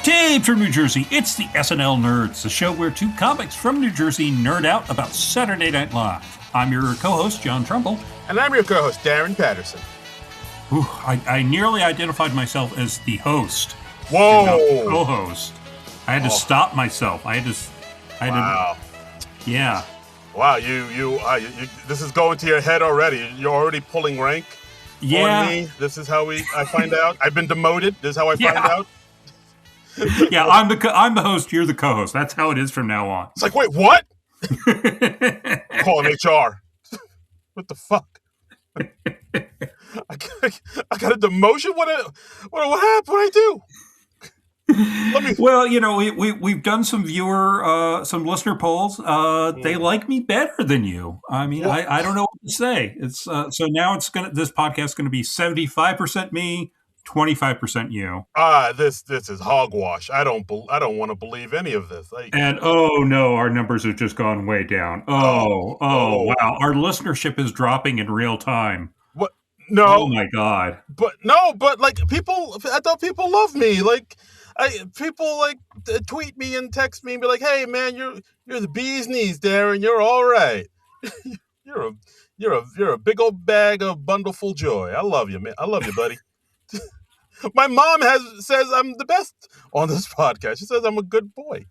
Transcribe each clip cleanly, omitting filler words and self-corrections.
Tapes from New Jersey, it's the SNL Nerds, the show where two comics from New Jersey nerd out about Saturday Night Live. I'm your co-host, John Trumbull. And I'm your co-host, Darren Patterson. Ooh, I nearly identified myself as the host. Whoa! And not co-host. I had to stop myself. I had wow. to... Yeah. Wow, you this is going to your head already. You're already pulling rank on me. This is how I find out. I've been demoted. This is how I find out. Yeah, I'm the host. You're the co-host. That's how it is from now on. It's like, wait, what? Calling HR. What the fuck? I got a demotion. What happened? What I do? Well, you know, we've done some listener polls. They like me better than you. I mean, I don't know what to say. It's so now this podcast is gonna be 75% me, 25% you. This is hogwash. I don't want to believe any of this. And oh no, our numbers have just gone way down. Oh wow, our listenership is dropping in real time. What? No. Oh my god. But like people, I thought people love me. Like people like tweet me and text me and be like, "Hey man, you're the bee's knees, Darren. You're all right. you're a big old bag of bundleful joy. I love you, man. I love you, buddy." My mom says I'm the best on this podcast. She says I'm a good boy.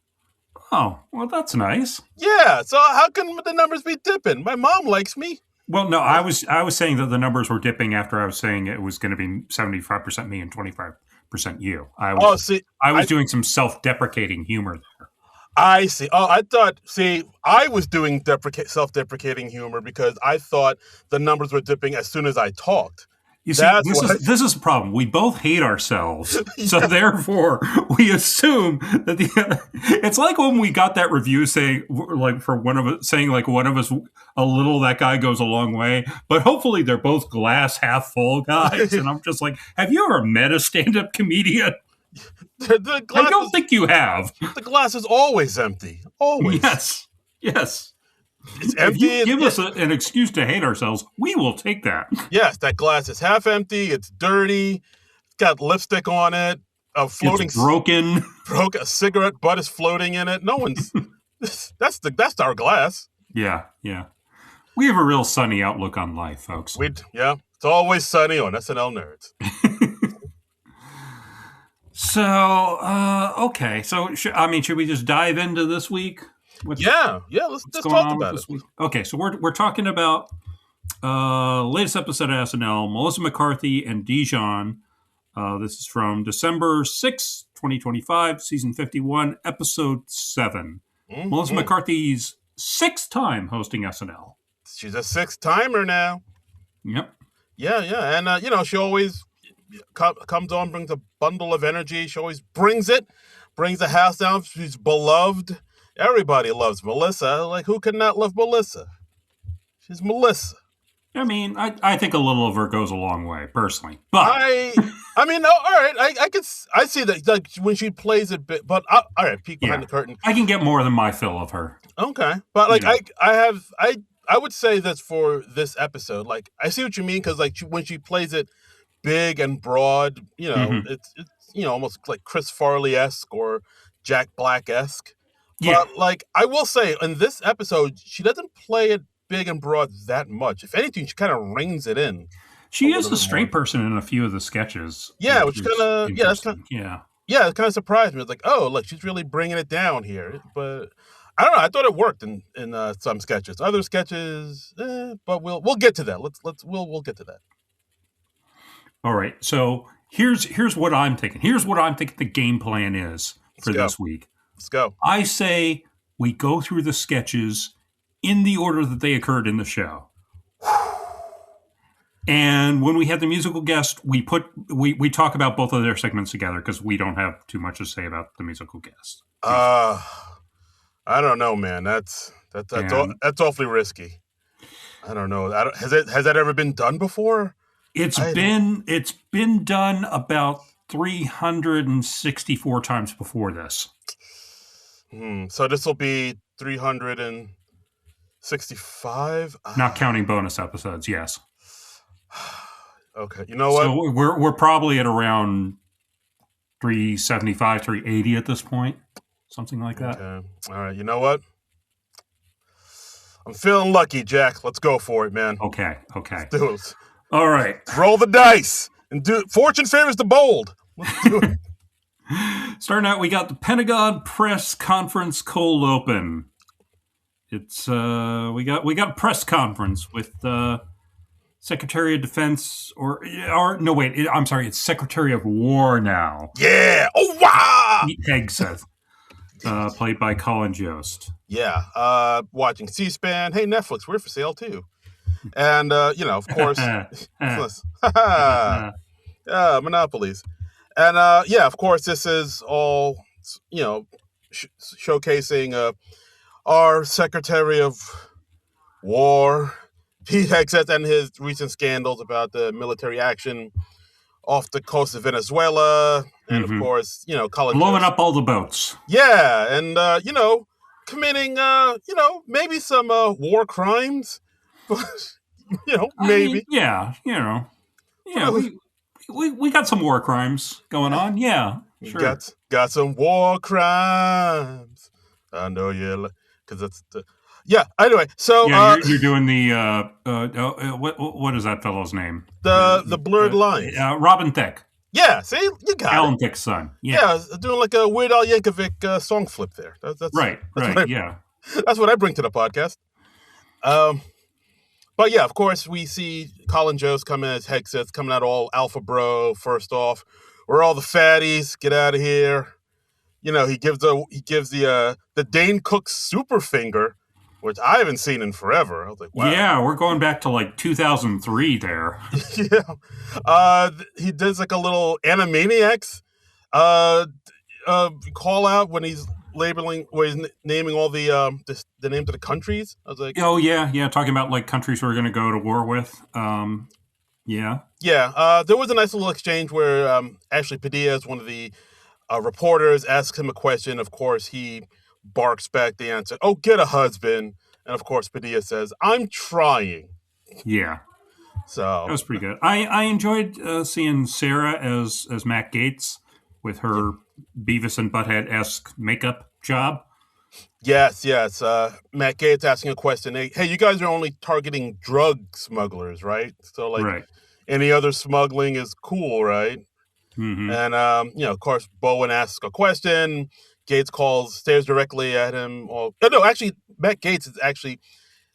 Oh, well, that's nice. Yeah. So how can the numbers be dipping? My mom likes me. Well, no, I was saying that the numbers were dipping after I was saying it was going to be 75% me and 25% you. I was doing some self-deprecating humor there. I see. Oh, I was doing self-deprecating humor because I thought the numbers were dipping as soon as I talked. You see, this is a problem. We both hate ourselves, so therefore we assume that it's like when we got that review saying like one of us a little that guy goes a long way, but hopefully they're both glass half full guys, and I'm just like, have you ever met a stand-up comedian? I don't think you have. The glass is always empty. Always. Yes. It's empty. If you give us an excuse to hate ourselves, we will take that. Yes, that glass is half empty. It's dirty. It's got lipstick on it. It's broken. A cigarette butt is floating in it. No one's. That's our glass. Yeah. We have a real sunny outlook on life, folks. It's always sunny on SNL Nerds. So, okay. So, should we just dive into this week? Let's talk about it. Week? Okay, so we're talking about latest episode of SNL, Melissa McCarthy and Dijon. This is from December 6th, 2025, season 51, episode 7. Mm-hmm. Melissa McCarthy's 6th time hosting SNL. She's a 6th-timer now. Yep. Yeah. And, she always comes on, brings a bundle of energy. She always brings the house down. She's beloved. Everybody loves Melissa. Like, who could not love Melissa? She's Melissa. I mean, I think a little of her goes a long way, personally. But all right. I see that, like, when she plays it, but all right, peek behind the curtain. I can get more than my fill of her. Okay, but like, I would say this for this episode. Like, I see what you mean because like when she plays it big and broad, it's almost like Chris Farley-esque or Jack Black-esque. Yeah. But, like, I will say, in this episode, she doesn't play it big and broad that much. If anything, she kind of reins it in. She is the straight person in a few of the sketches. Yeah, which kind of, it kind of surprised me. It's like, oh, look, she's really bringing it down here. But, I don't know, I thought it worked in some sketches. Other sketches, but we'll get to that. We'll get to that. All right, so here's what I'm thinking. Here's what I'm thinking the game plan is for this week. Let's go. I say we go through the sketches in the order that they occurred in the show. And when we have the musical guest, we talk about both of their segments together because we don't have too much to say about the musical guest. I don't know, man. That's awfully risky. I don't know. Has that ever been done before? It's been done about 364 times before this. So this will be 365? Not counting bonus episodes, yes. Okay, you know what? So we're probably at around 375, 380 at this point. Something like that. Okay. All right. You know what? I'm feeling lucky, Jack. Let's go for it, man. Okay. Let's do it. All right. Let's roll the dice and do it. Fortune favors the bold. Let's do it. Starting out, we got the Pentagon press conference cold open. It's we got a press conference with Secretary of Defense it's Secretary of War now. Yeah. Oh wow. Pete Hegseth, played by Colin Jost. Yeah. Watching C-SPAN. Hey, Netflix, we're for sale too. And of course, monopolies. And of course, this is all showcasing our Secretary of War, Pete Hegseth, and his recent scandals about the military action off the coast of Venezuela, and of course, Colin blowing Jost. up all the boats. Yeah, and committing maybe some war crimes. Maybe. We got some war crimes going on. Yeah, sure. Got some war crimes. I know you, because that's the. Yeah. Anyway, so you're doing the what is that fellow's name? The blurred lines. Robin Thicke. Yeah. See, you got Alan it. Thicke's son. Yeah, doing like a Weird Al Yankovic song flip there. That's right. Yeah. That's what I bring to the podcast. But yeah, of course, we see Colin Jost coming as Hegseth, coming out all alpha bro. First off, we're all the fatties. Get out of here. He gives the Dane Cook super finger, which I haven't seen in forever. I was like, wow. Yeah, we're going back to like 2003 there. Yeah. He does like a little Animaniacs call out when he's naming all the names of the countries. I was like, oh yeah, talking about like countries we're going to go to war with. Yeah. There was a nice little exchange where Ashley Padilla, is one of the reporters, asks him a question. Of course, he barks back the answer, "Oh, get a husband." And of course, Padilla says, "I'm trying." Yeah. So that was pretty good. I enjoyed seeing Sarah as Matt Gaetz with her Beavis and Butthead-esque makeup job. Yes. Matt Gaetz asking a question. Hey, you guys are only targeting drug smugglers, right? So any other smuggling is cool, right? Mm-hmm. And of course, Bowen asks a question. Gaetz stares directly at him. Matt Gaetz is actually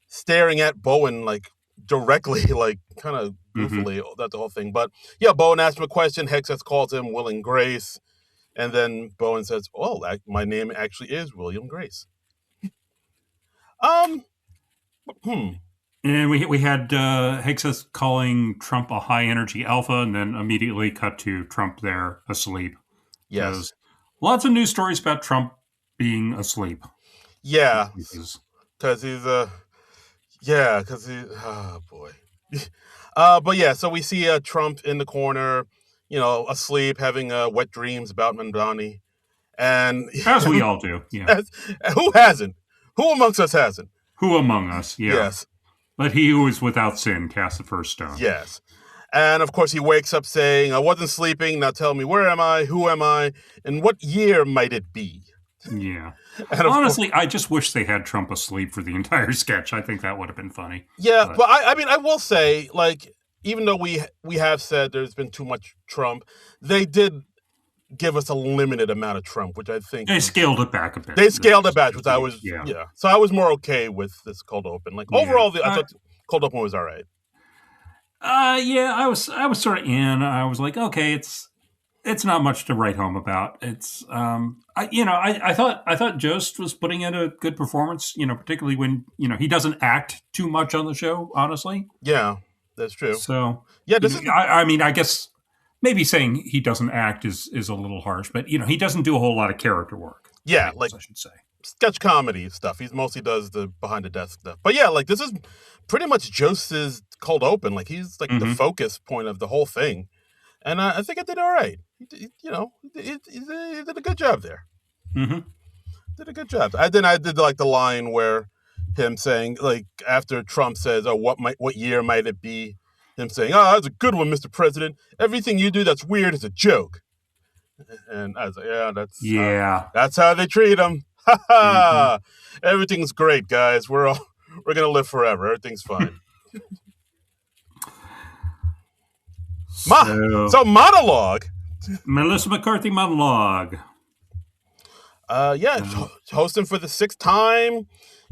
staring at Bowen like directly, like kind of goofily. That's the whole thing. But yeah, Bowen asks him a question. Hegseth calls him Will and Grace. And then Bowen says, "Oh, my name actually is William Grace." And we had Hegseth calling Trump a high energy alpha, and then immediately cut to Trump there asleep. Yes, lots of news stories about Trump being asleep. Yeah, because he's oh boy. But yeah, so we see Trump in the corner, asleep, having wet dreams about Mamdani. And as we all do, yeah. Who hasn't? Who amongst us hasn't? Who among us, yeah. Yes. Let he who is without sin cast the first stone. Yes. And of course he wakes up saying, "I wasn't sleeping, now tell me, where am I, who am I, and what year might it be?" Yeah. And honestly, I just wish they had Trump asleep for the entire sketch. I think that would have been funny. Yeah, but I will say, like, even though we have said there's been too much Trump, they did give us a limited amount of Trump, which I think they scaled it back a bit. They scaled it back, which I was So I was more okay with this cold open. Like overall, I thought cold open was all right. I was sort of in. I was like, okay, it's not much to write home about. It's I thought Jost was putting in a good performance. Particularly when he doesn't act too much on the show. Honestly, yeah, that's true. So yeah, I guess maybe saying he doesn't act is a little harsh, but he doesn't do a whole lot of character work. Yeah, I should say sketch comedy stuff. He mostly does the behind the desk stuff. But yeah, like this is pretty much Jost's cold open. Like he's like the focus point of the whole thing, and I think I did all right. He did a good job there. Mm-hmm. Did a good job. I did like the line where him saying, like, after Trump says, "Oh, what year might it be?" Him saying, "Oh, that's a good one, Mr. President. Everything you do that's weird is a joke." And I was like, yeah, Yeah. that's how they treat them. Ha ha! Everything's great, guys. We're gonna live forever. Everything's fine. So, So monologue. Melissa McCarthy monologue. Hosting for the 6th time.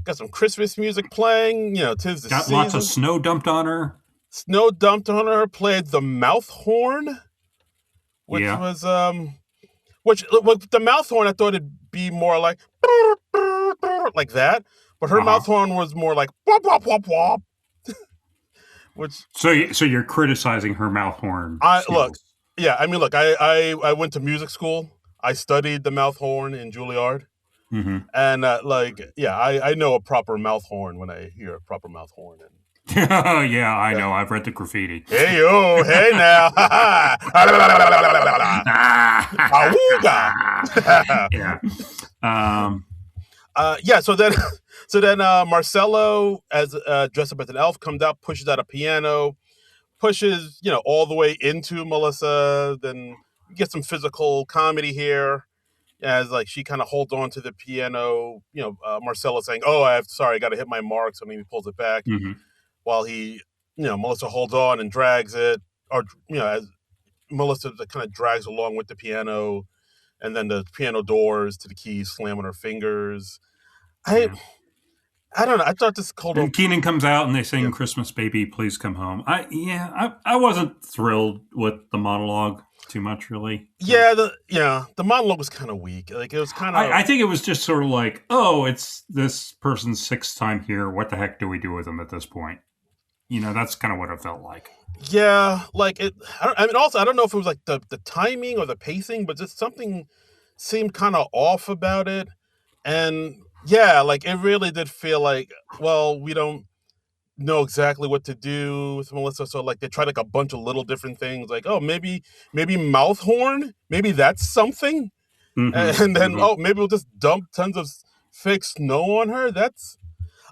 Got some Christmas music playing. You know, 'tis the Got season. lots of snow dumped on her. Snow dumped on her. Played the mouth horn, which was which with the mouth horn I thought it'd be more like that, but her mouth horn was more like wop wop wop wop. Which so you're criticizing her mouth horn? I went to music school. I studied the mouth horn in Juilliard. And I know a proper mouth horn when I hear a proper mouth horn. Yeah, I know. I've read the graffiti. Hey yo, hey now, yeah. So then Marcello, as dressed up as an elf, comes out, pushes out a piano, pushes all the way into Melissa. Then you get some physical comedy here. As like she kind of holds on to the piano, Marcelo saying, "Oh, I got to hit my mark," so maybe he pulls it back, while he, Melissa holds on and drags it, or as Melissa kind of drags along with the piano, and then the piano doors to the keys slam on her fingers. I don't know. I thought this cold. And Keenan comes out and they sing "Christmas Baby, Please Come Home." I wasn't thrilled with the monologue too much, really. The monologue was kind of weak. Like it was kind of. I think it was just sort of like, oh, it's this person's 6th time here. What the heck do we do with them at this point? That's kind of what it felt like. Yeah, like it. I don't know if it was like the timing or the pacing, but just something seemed kind of off about it. And yeah, like it really did feel like, well, we don't know exactly what to do with Melissa, so like they tried like a bunch of little different things, like, oh, maybe mouth horn, maybe that's something, and then maybe we'll just dump tons of fake snow on her. It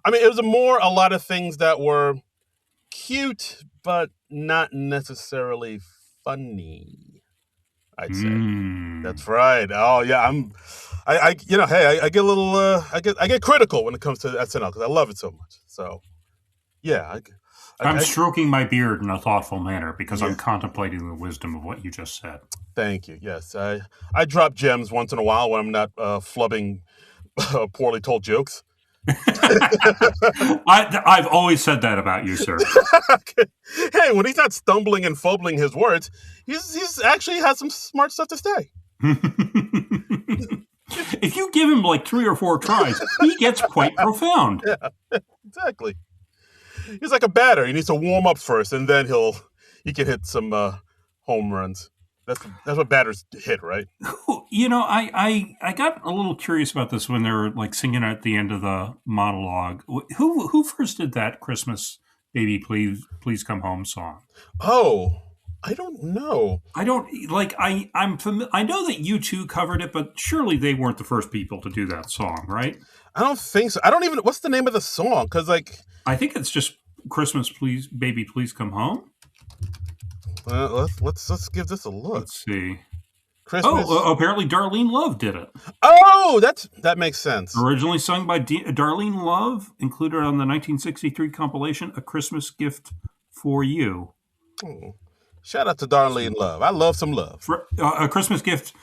was a lot of things that were cute but not necessarily funny, I'd say. That's right. Oh yeah, I get a little I get critical when it comes to SNL because I love it so much. So yeah, I'm stroking my beard in a thoughtful manner because I'm contemplating the wisdom of what you just said. Thank you. Yes, I drop gems once in a while when I'm not flubbing poorly told jokes. I've always said that about you, sir. Hey, when he's not stumbling and fumbling his words, he's actually has some smart stuff to say. If you give him like 3 or 4 tries, he gets quite profound. Yeah, exactly. He's like a batter. He needs to warm up first, and then he can hit some home runs. That's what batters hit, right? I got a little curious about this when they were like singing at the end of the monologue. Who first did that "Christmas Baby, Please Come Home" song? Oh, I don't know. I don't like. I know that U2 covered it, but surely they weren't the first people to do that song, right? I don't think so. I don't even. What's the name of the song? Because like, I think it's just "Christmas Baby, Please Come Home." Let's give this a look. Let's see. Christmas. Oh, apparently Darlene Love did it. Oh, that makes sense. Originally sung by Darlene Love, included on the 1963 compilation "A Christmas Gift for You." Oh. Shout out to Darlene Love. I love some love. A Christmas Gift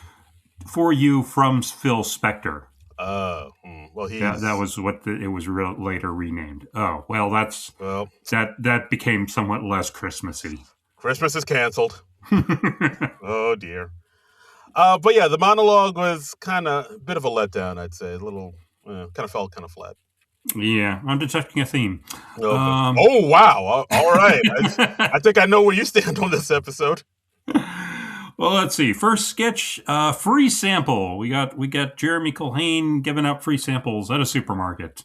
for You from Phil Spector. Well, that was what it was later renamed. Oh, well, that became somewhat less Christmassy. Christmas is canceled. Oh dear. But yeah, the monologue was kind of a bit of a letdown, I'd say. A little, kind of felt kind of flat. Yeah, I'm detecting a theme. Oh wow! All right, I think I know where you stand on this episode. Well, let's see. First sketch, free sample. We got Jeremy Culhane giving out free samples at a supermarket,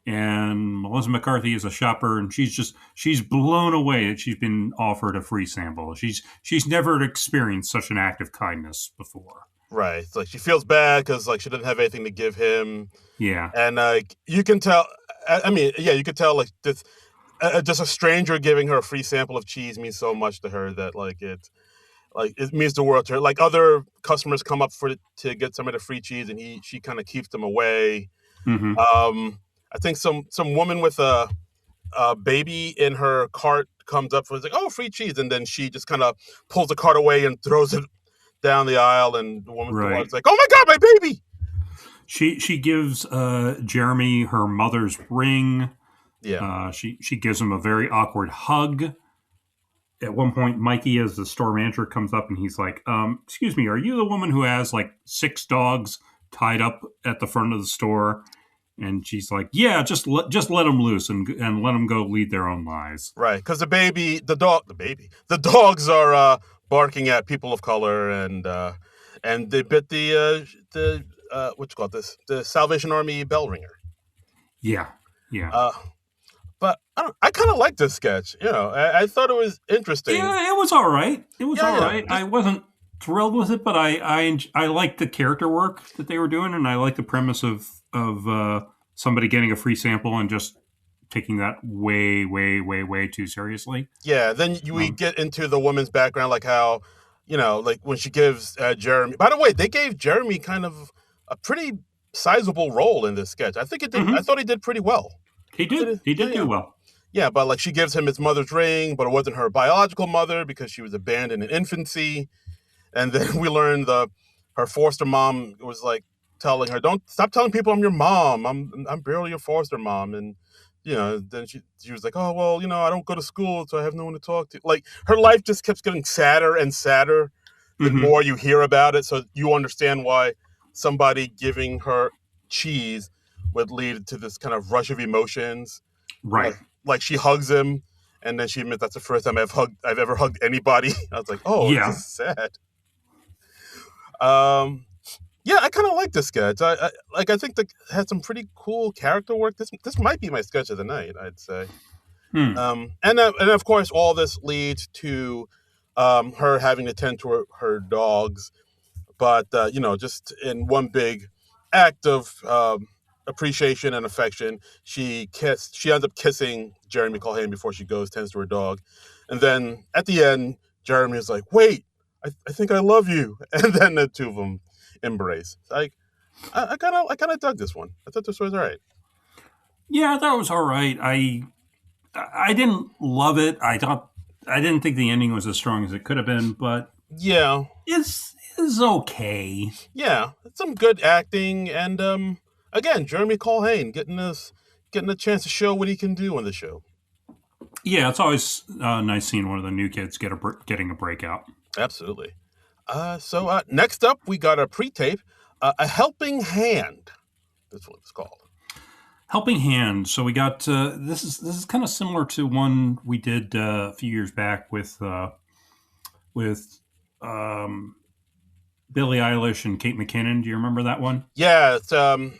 and Melissa McCarthy is a shopper, and she's blown away that she's been offered a free sample. She's never experienced such an act of kindness before. Right. It's like she feels bad because like she didn't have anything to give him. Yeah. And you can tell. You could tell like this. Just a stranger giving her a free sample of cheese means so much to her that like it. like it means the world to her. Like other customers come up to get some of the free cheese, and she kind of keeps them away. Mm-hmm. I think some woman with a baby in her cart comes up and is like, "Oh, free cheese," and then she just kind of pulls the cart away and throws it down the aisle, and the woman's Right. like, "Oh my god, my baby!" She gives Jeremy her mother's ring. Yeah. She gives him a very awkward hug. At one point, Mikey, as the store manager, comes up and he's like, "Excuse me, are you the woman who has like 6 dogs tied up at the front of the store?" And she's like, "Yeah, just let them loose and let them go lead their own lives." Right, because the dogs are barking at people of color, and they bit the what you call this, the Salvation Army bell ringer. Yeah, yeah. But I kind of like this sketch. I thought it was interesting. Yeah, it was all right. It was all Yeah. right. I wasn't thrilled with it, but I liked the character work that they were doing, and I liked the premise of somebody getting a free sample and just taking that way, way, way, way too seriously. Yeah, then we get into the woman's background, like how, like when she gives Jeremy. By the way, they gave Jeremy kind of a pretty sizable role in this sketch. I think it did. I thought he did pretty well. He did. He did do well. Yeah, but like she gives him his mother's ring, but it wasn't her biological mother because she was abandoned in infancy. And then we learned her foster mom was like telling her, "Don't stop telling people I'm your mom. I'm barely your foster mom." And then she was like, "Oh well, I don't go to school, so I have no one to talk to." Like her life just kept getting sadder and sadder the more you hear about it. So you understand why somebody giving her cheese would lead to this kind of rush of emotions. Right. Like she hugs him, and then she admits that's the first time I've ever hugged anybody. I was like, "Oh, yeah, this is sad." Yeah, I kind of like this sketch. I think it had some pretty cool character work. This might be my sketch of the night, I'd say. And of course, all this leads to her having to tend to her dogs, but just in one big act of appreciation and affection, she ends up kissing Jeremy Culhane before she tends to her dog, and then at the end, Jeremy is like, "Wait, I think I love you," and then the two of them embrace. Like, I kind of dug this one. I thought this was all right. Yeah, that was all right. I didn't love it. I didn't think the ending was as strong as it could have been, but yeah, it's okay. Yeah, it's some good acting, and again, Jeremy Culhane getting a chance to show what he can do on the show. Yeah, it's always nice seeing one of the new kids getting a breakout. Absolutely. So next up, we got a pre-tape, A Helping Hand. That's what it's called. Helping Hand. So we got this is kind of similar to one we did a few years back with Billie Eilish and Kate McKinnon. Do you remember that one? Yeah, it's Billie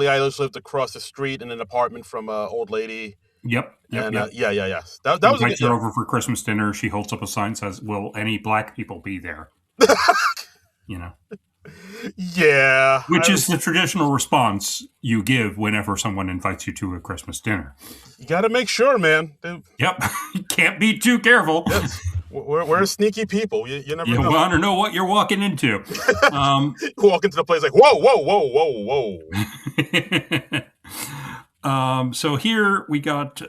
Eilish lived across the street in an apartment from an old lady. Yep. Yeah. That was invites her over for Christmas dinner. She holds up a sign, says, "Will any black people be there?" Yeah. Which is the traditional response you give whenever someone invites you to a Christmas dinner. You got to make sure, man. Yep. You can't be too careful. Yes. We're sneaky people. You never know. You want to know what you're walking into. You walk into the place like, whoa, whoa, whoa, whoa, whoa. So here we got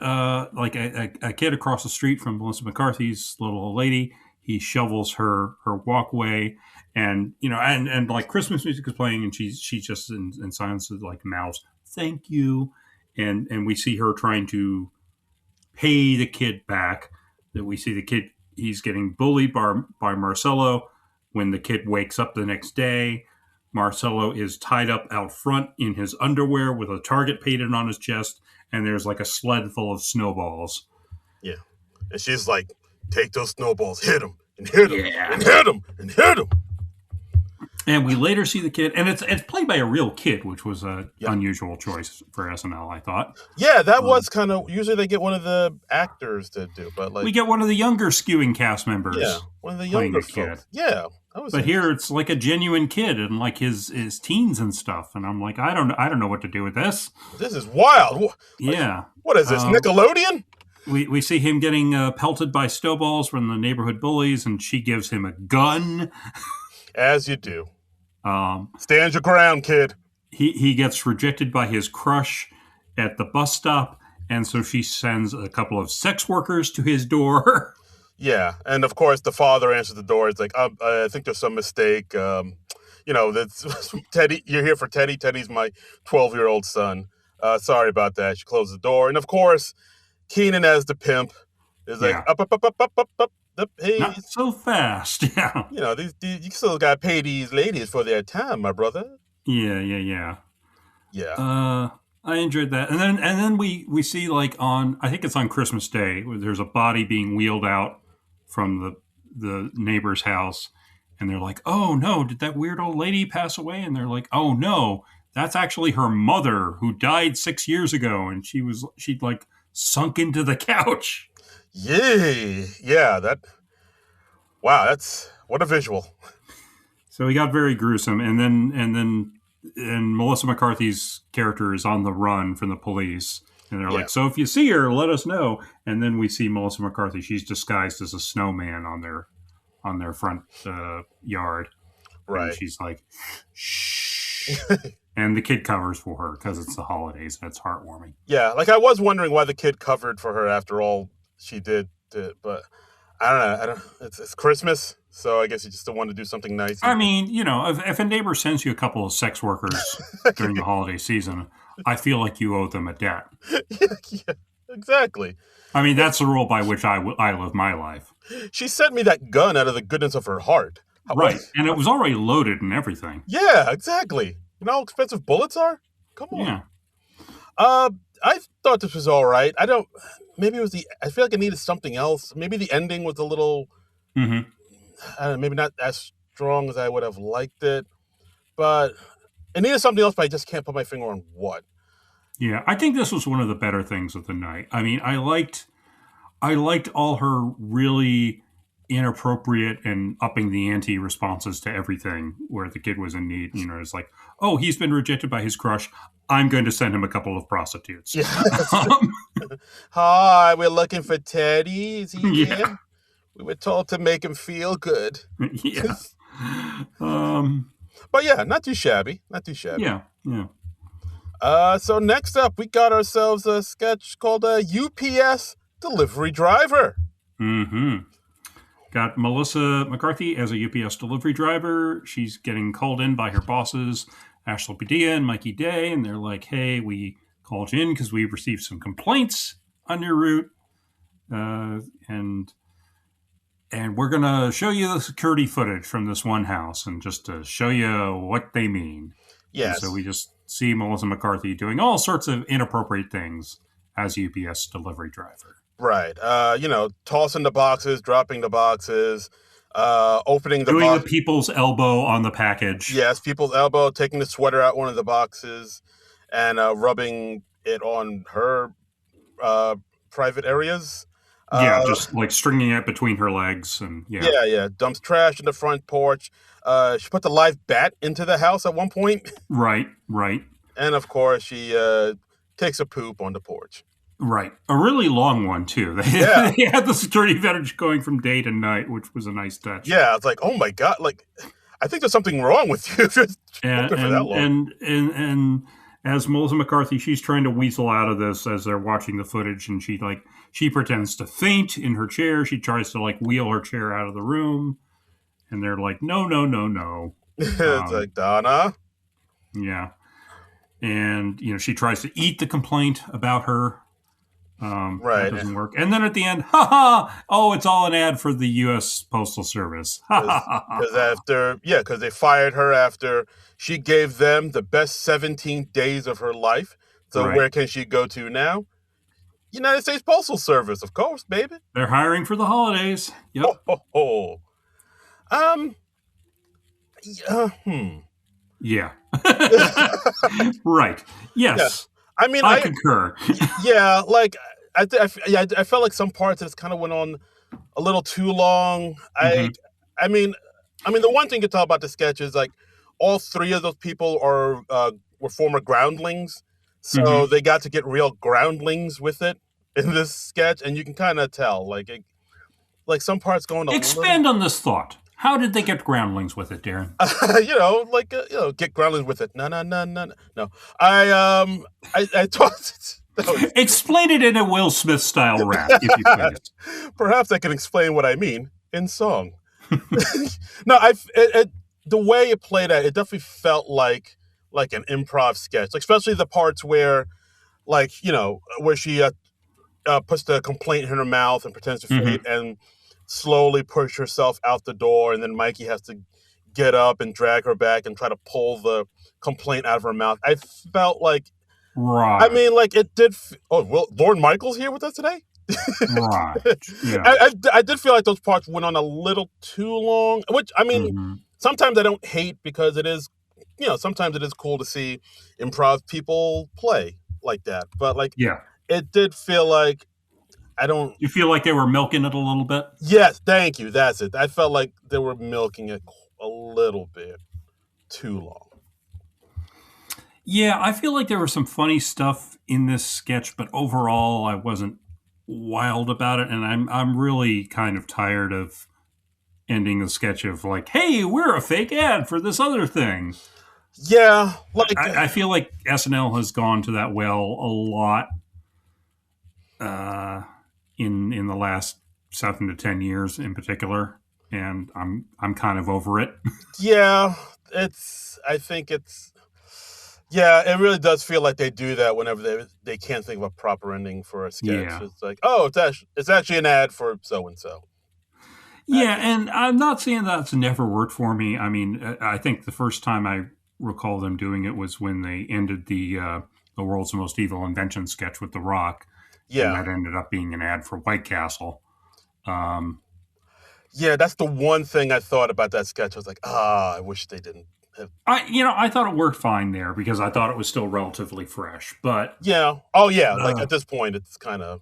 like a kid across the street from Melissa McCarthy's little old lady. He shovels her walkway, and and like Christmas music is playing, and she just in silence like mouths, "Thank you," and we see her trying to pay the kid back. That we see the kid, he's getting bullied by Marcelo. When the kid wakes up the next day, Marcelo is tied up out front in his underwear with a target painted on his chest, and there's like a sled full of snowballs. Yeah. And she's like, "Take those snowballs, hit him, and hit him, and hit him, and hit him." And we later see the kid, and it's played by a real kid, which was an unusual choice for SNL, I thought. Yeah, that was kind of, usually they get one of the actors to do, but like... We get one of the younger skewing cast members. Yeah, one of the younger kid. Yeah. But here it's like a genuine kid and like his teens and stuff, and I'm like, I don't know what to do with this. This is wild. Yeah. What is this, Nickelodeon? we see him getting pelted by snowballs from the neighborhood bullies, and she gives him a gun. As you do. Um, Stand your ground, kid. he gets rejected by his crush at the bus stop, and so she sends a couple of sex workers to his door. Yeah, and of course the father answers the door. It's like, I think there's some mistake. That's Teddy. You're here for Teddy. Teddy's my 12-year-old son. Sorry about that. She closed the door, and of course, Keenan as the pimp is like, Yeah. up. Hey, Not so fast. Yeah. these you still got to pay these ladies for their time, my brother. Yeah. Yeah. I enjoyed that, and then we see, like, on, I think it's on Christmas Day, where there's a body being wheeled out from the neighbor's house, and they're like, "Oh no, did that weird old lady pass away?" And they're like, "Oh no, that's actually her mother who died 6 years ago, and she'd like sunk into the couch." Yay. Yeah. Wow. That's what a visual. So he got very gruesome, and Melissa McCarthy's character is on the run from the police, and they're like, "So if you see her, let us know." And then we see Melissa McCarthy; she's disguised as a snowman on their front yard, Right. And she's like, "Shh," and the kid covers for her because it's the holidays and it's heartwarming. Yeah, like I was wondering why the kid covered for her after all she did, but I don't know. It's Christmas, so I guess you just still want to do something nice. I mean, if a neighbor sends you a couple of sex workers during the holiday season, I feel like you owe them a debt. Yeah, exactly. I mean, that's the rule by which I live my life. She sent me that gun out of the goodness of her heart. Right, and it was already loaded and everything. Yeah, exactly. You know how expensive bullets are? Come on. Yeah. I thought this was all right. Maybe it was I feel like it needed something else. Maybe the ending was a little, Mm-hmm. maybe not as strong as I would have liked it, but it needed something else, but I just can't put my finger on what. Yeah, I think this was one of the better things of the night. I mean, I liked all her really inappropriate and upping the ante responses to everything where the kid was in need. It's like, "Oh, he's been rejected by his crush. I'm going to send him a couple of prostitutes." Yeah. Hi, we're looking for Teddy. Is he here? We were told to make him feel good. Yeah. But yeah, not too shabby. Not too shabby. Yeah. So next up, we got ourselves a sketch called a UPS Delivery Driver. Mm-hmm. Got Melissa McCarthy as a UPS delivery driver. She's getting called in by her bosses, Ashley Padilla and Mikey Day, and they're like, "Hey, we called you in because we received some complaints on your route, and we're gonna show you the security footage from this one house, and just to show you what they mean." Yes. And so we just see Melissa McCarthy doing all sorts of inappropriate things as a UPS delivery driver. Right. Tossing the boxes, dropping the boxes, opening the doing the people's elbow on the package. Yes, people's elbow, taking the sweater out one of the boxes, and rubbing it on her private areas. Just like stringing it between her legs, and yeah. Dumps trash in the front porch. She put the live bat into the house at one point. Right. And of course, she takes a poop on the porch. Right. A really long one, too. They had the security footage going from day to night, which was a nice touch. Yeah, it's like, oh my God, like, I think there's something wrong with you. For that long. And as Melissa McCarthy, she's trying to weasel out of this as they're watching the footage, and she pretends to faint in her chair. She tries to wheel her chair out of the room, and they're like, no. It's like, Donna. Yeah. And, she tries to eat the complaint about her. Right. That doesn't work. And then at the end, it's all an ad for the U.S. Postal Service. Because they fired her after she gave them the best 17 days of her life. So Where can she go to now? United States Postal Service, of course, baby. They're hiring for the holidays. Yep. Yeah. Right. Yes. Yeah. I mean, I concur. Yeah, I felt like some parts of this kind of went on a little too long. I mean, the one thing you can tell about the sketch is all three of those people were former groundlings, so they got to get real groundlings with it. in this sketch, and you can kind of tell, like some parts going a Expand on this thought. How did they get groundlings with it, Darren? get groundlings with it. No. I thought. Explain it in a Will Smith style rap, if you please. Perhaps I can explain what I mean in song. No, the way it played out, it definitely felt like an improv sketch, like, especially the parts where, where she puts the complaint in her mouth and pretends to faint and slowly push herself out the door, and then Mikey has to get up and drag her back and try to pull the complaint out of her mouth. I felt like, right. I mean, like, it did. Well, Lorne Michaels here with us today. Right. Yeah. I did feel like those parts went on a little too long, which, I mean, sometimes I don't hate, because it is, sometimes it is cool to see improv people play like that. But, like, it did feel like, You feel like they were milking it a little bit? Yes, thank you. That's it. I felt like they were milking it a little bit too long. Yeah, I feel like there was some funny stuff in this sketch, but overall I wasn't wild about it, and I'm really kind of tired of ending the sketch of like, hey, we're a fake ad for this other thing. Yeah, I feel like SNL has gone to that well a lot in the last 7 to 10 years in particular, and I'm kind of over it. Yeah, it really does feel like they do that whenever they can't think of a proper ending for a sketch. Yeah. It's like, oh, it's actually an ad for so and so. Yeah, and I'm not saying that's never worked for me. I mean, I think the first time I recall them doing it was when they ended the World's Most Evil Invention sketch with The Rock. Yeah. And that ended up being an ad for White Castle. Yeah, that's the one thing I thought about that sketch. I was like, I wish they didn't have... I thought it worked fine there because I thought it was still relatively fresh. But yeah. Oh, yeah. Like, at this point, it's kind of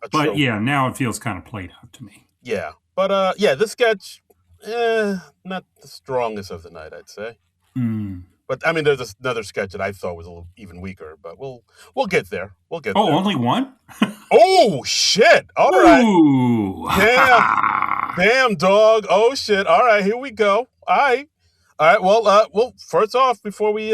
a trope. But, yeah, now it feels kind of played out to me. Yeah. But, this sketch, not the strongest of the night, I'd say. But, I mean, there's another sketch that I thought was a little even weaker, but we'll get there. We'll get there. Oh, only one? Oh, shit. All right. Ooh. Damn, dog. Oh, shit. All right, here we go. All right. Well, first off, before we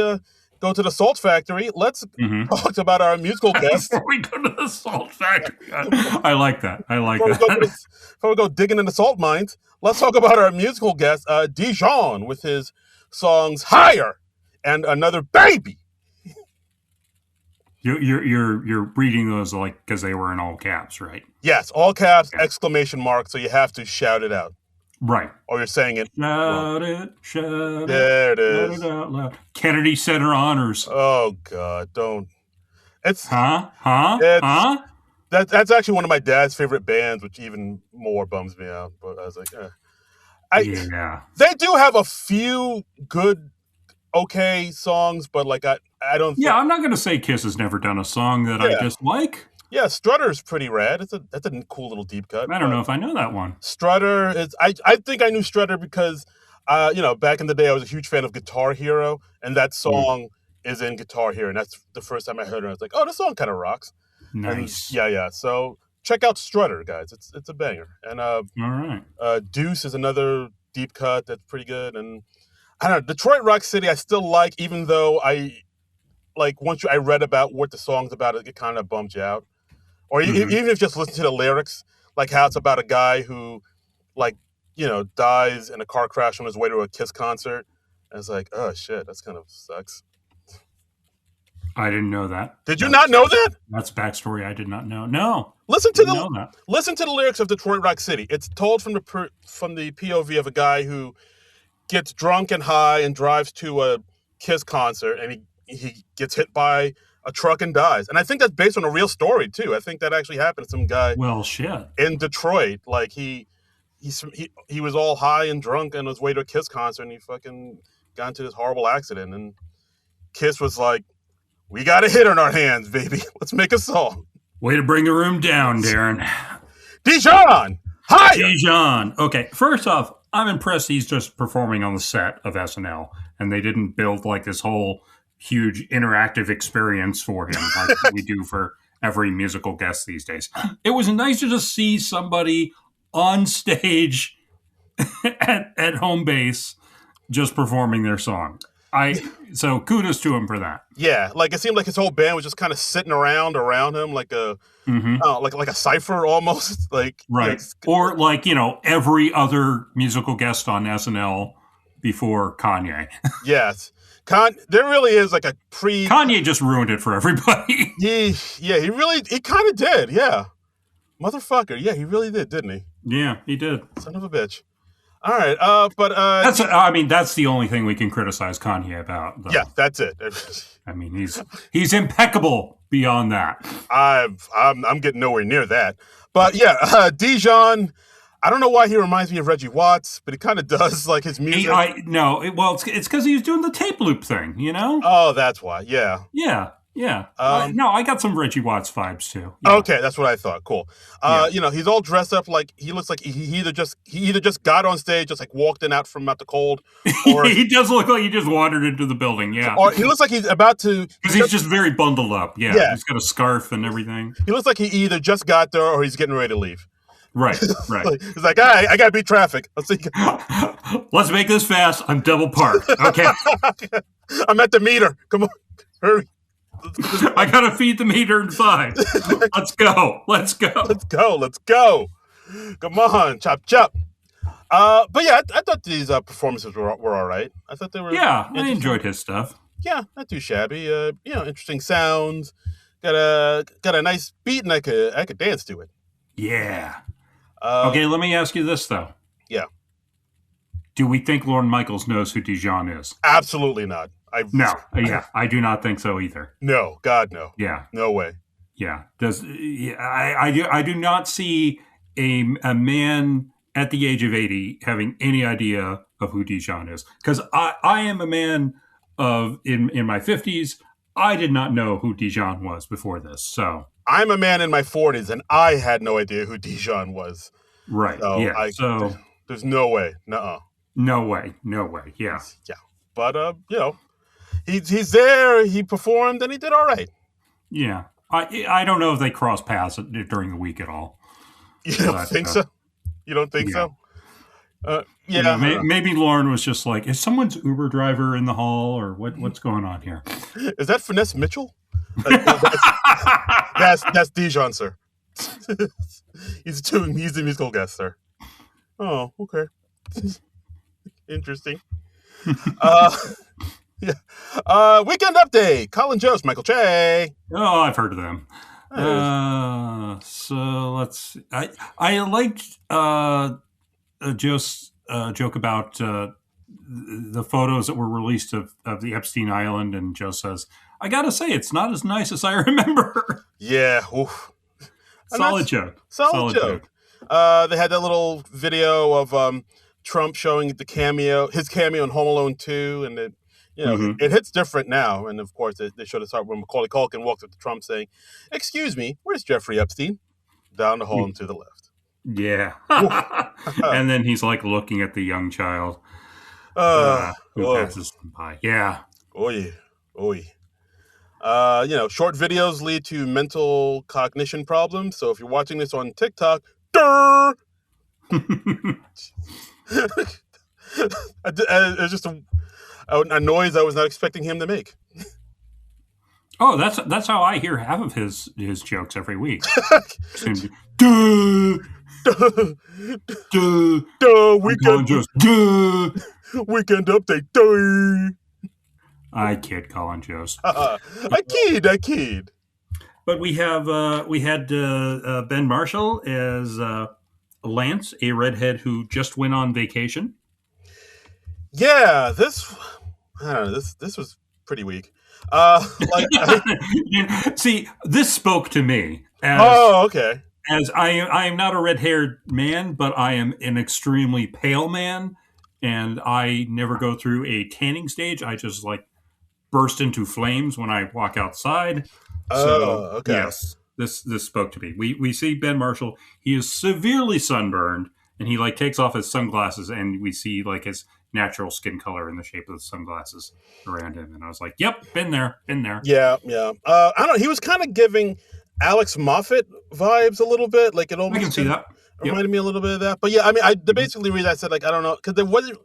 go to the Salt Factory, let's talk about our musical guest. Before we go to the Salt Factory. I like that. Before we go digging in the salt mines, let's talk about our musical guest, Dijon, with his songs Higher and Another Baby. You're reading those like because they were in all caps, right? Yes, all caps, exclamation mark, so you have to shout it out. Right. Or you're saying it. Shout it. There it is. Shout it out loud. Kennedy Center Honors. Oh, God, don't. It's... Huh? That's actually one of my dad's favorite bands, which even more bums me out. But I was like, yeah. They do have a few good, okay songs, but like I don't. Yeah, I'm not going to say Kiss has never done a song that I dislike. Yeah, Strutter's pretty rad. That's a cool little deep cut. I don't know if I know that one. Strutter is. I think I knew Strutter because, back in the day I was a huge fan of Guitar Hero, and that song is in Guitar Hero, and that's the first time I heard it. I was like, oh, this song kind of rocks. Nice. And yeah. So check out Strutter, guys. It's a banger. And all right. Deuce is another deep cut that's pretty good. And I don't know, Detroit Rock City I still like, even though once I read about what the song's about, it kind of bums you out. Or even if you just listen to the lyrics, like how it's about a guy who, dies in a car crash on his way to a Kiss concert. And it's like, oh shit, that's kind of sucks. I didn't know that. Did you not know that? That's backstory I did not know. No. Listen to the lyrics of Detroit Rock City. It's told from the POV of a guy who gets drunk and high and drives to a Kiss concert, and he gets hit by a truck and dies. And I think that's based on a real story too. I think that actually happened to some guy. Well, shit. In Detroit, like he was all high and drunk on his way to a Kiss concert, and he fucking got into this horrible accident. And Kiss was like, "We got a hit on our hands, baby. Let's make a song." Way to bring the room down, Darren. Dijon! Hi! Dijon. Okay, first off, I'm impressed he's just performing on the set of SNL, and they didn't build like this whole huge interactive experience for him like we do for every musical guest these days. It was nice to just see somebody on stage at home base just performing their song. So kudos to him for that. Yeah, like it seemed like his whole band was just kind of sitting around him, like a like a cipher almost. Like right, or like every other musical guest on SNL before Kanye. Yes, there really is like a Kanye just ruined it for everybody. he kind of did. Yeah, motherfucker. Yeah, he really did, didn't he? Yeah, he did. Son of a bitch. All right, but that's the only thing we can criticize Kanye about, though. Yeah, that's it. I mean, he's impeccable beyond that. I'm getting nowhere near that. But yeah, Dijon, I don't know why he reminds me of Reggie Watts, but he kind of does, like his music. It's because he was doing the tape loop thing, Oh, that's why. Yeah. Yeah. Yeah. No, I got some Reggie Watts vibes too. Yeah. Okay, that's what I thought. Cool. He's all dressed up like he looks like he either just got on stage, just like walked in out from out the cold, or he does look like he just wandered into the building. Yeah. Or he looks like he's about to, because he's just very bundled up. Yeah. He's got a scarf and everything. He looks like he either just got there or he's getting ready to leave. Right. He's like, I gotta beat traffic. Let's make this fast. I'm double parked. Okay. I'm at the meter. Come on, hurry. I gotta feed the meter in 5. Let's go. Come on, chop. But yeah, I thought these performances were all right. I thought they were. Yeah, I enjoyed his stuff. Yeah, not too shabby. Interesting sounds. Got a nice beat, and I could dance to it. Yeah. Okay, let me ask you this though. Yeah. Do we think Lorne Michaels knows who Dijon is? Absolutely not. I do not think so either. No, God, no. Yeah, no way. Yeah, I do not see a man at the age of 80 having any idea of who Dijon is, because I am a man of in my 50s. I did not know who Dijon was before this. So I'm a man in my 40s, and I had no idea who Dijon was. Right. So yeah. There's no way. Nuh-uh. No way. Yeah. Yeah. But he's there. He performed, and he did all right. Yeah. I don't know if they cross paths during the week at all. You don't think so? You don't think so? Yeah. Maybe Lauren was just like, is someone's Uber driver in the hall, or what's going on here? Is that Finesse Mitchell? That's Dijon, sir. He's the musical guest, sir. Oh, okay. Interesting. Yeah. Weekend update. Colin Jost, Michael Che. Oh, I've heard of them. So let's. I liked Jost's joke about the photos that were released of the Epstein Island, and Joe says, "I gotta say, it's not as nice as I remember." Yeah. Oof. Solid joke. They had that little video of Trump showing his cameo in Home Alone 2, and it. It hits different now. And of course, they showed us when Macaulay Culkin walked up to Trump saying, "Excuse me, where's Jeffrey Epstein?" Down the hall and to the left. Yeah. And then he's like looking at the young child who passes him by. Yeah. Oy. Short videos lead to mental cognition problems. So if you're watching this on TikTok, it's just a noise I was not expecting him to make. Oh, that's how I hear half of his jokes every week. Weekend update. I kid, Colin Jost. I kid. But we had Ben Marshall as Lance, a redhead who just went on vacation. Yeah, this was pretty weak. See, this spoke to me. Okay. As I am not a red-haired man, but I am an extremely pale man, and I never go through a tanning stage. I just burst into flames when I walk outside. Okay. Yes, this spoke to me. We see Ben Marshall. He is severely sunburned, and he takes off his sunglasses, and we see his natural skin color in the shape of the sunglasses around him. And I was like, "Yep, been there." Yeah. I don't know. He was kind of giving Alex Moffat vibes a little bit. Like it I can almost see that. Yep. reminded me a little bit of that. But yeah, I mean, the basically reason I said like I don't know because there wasn't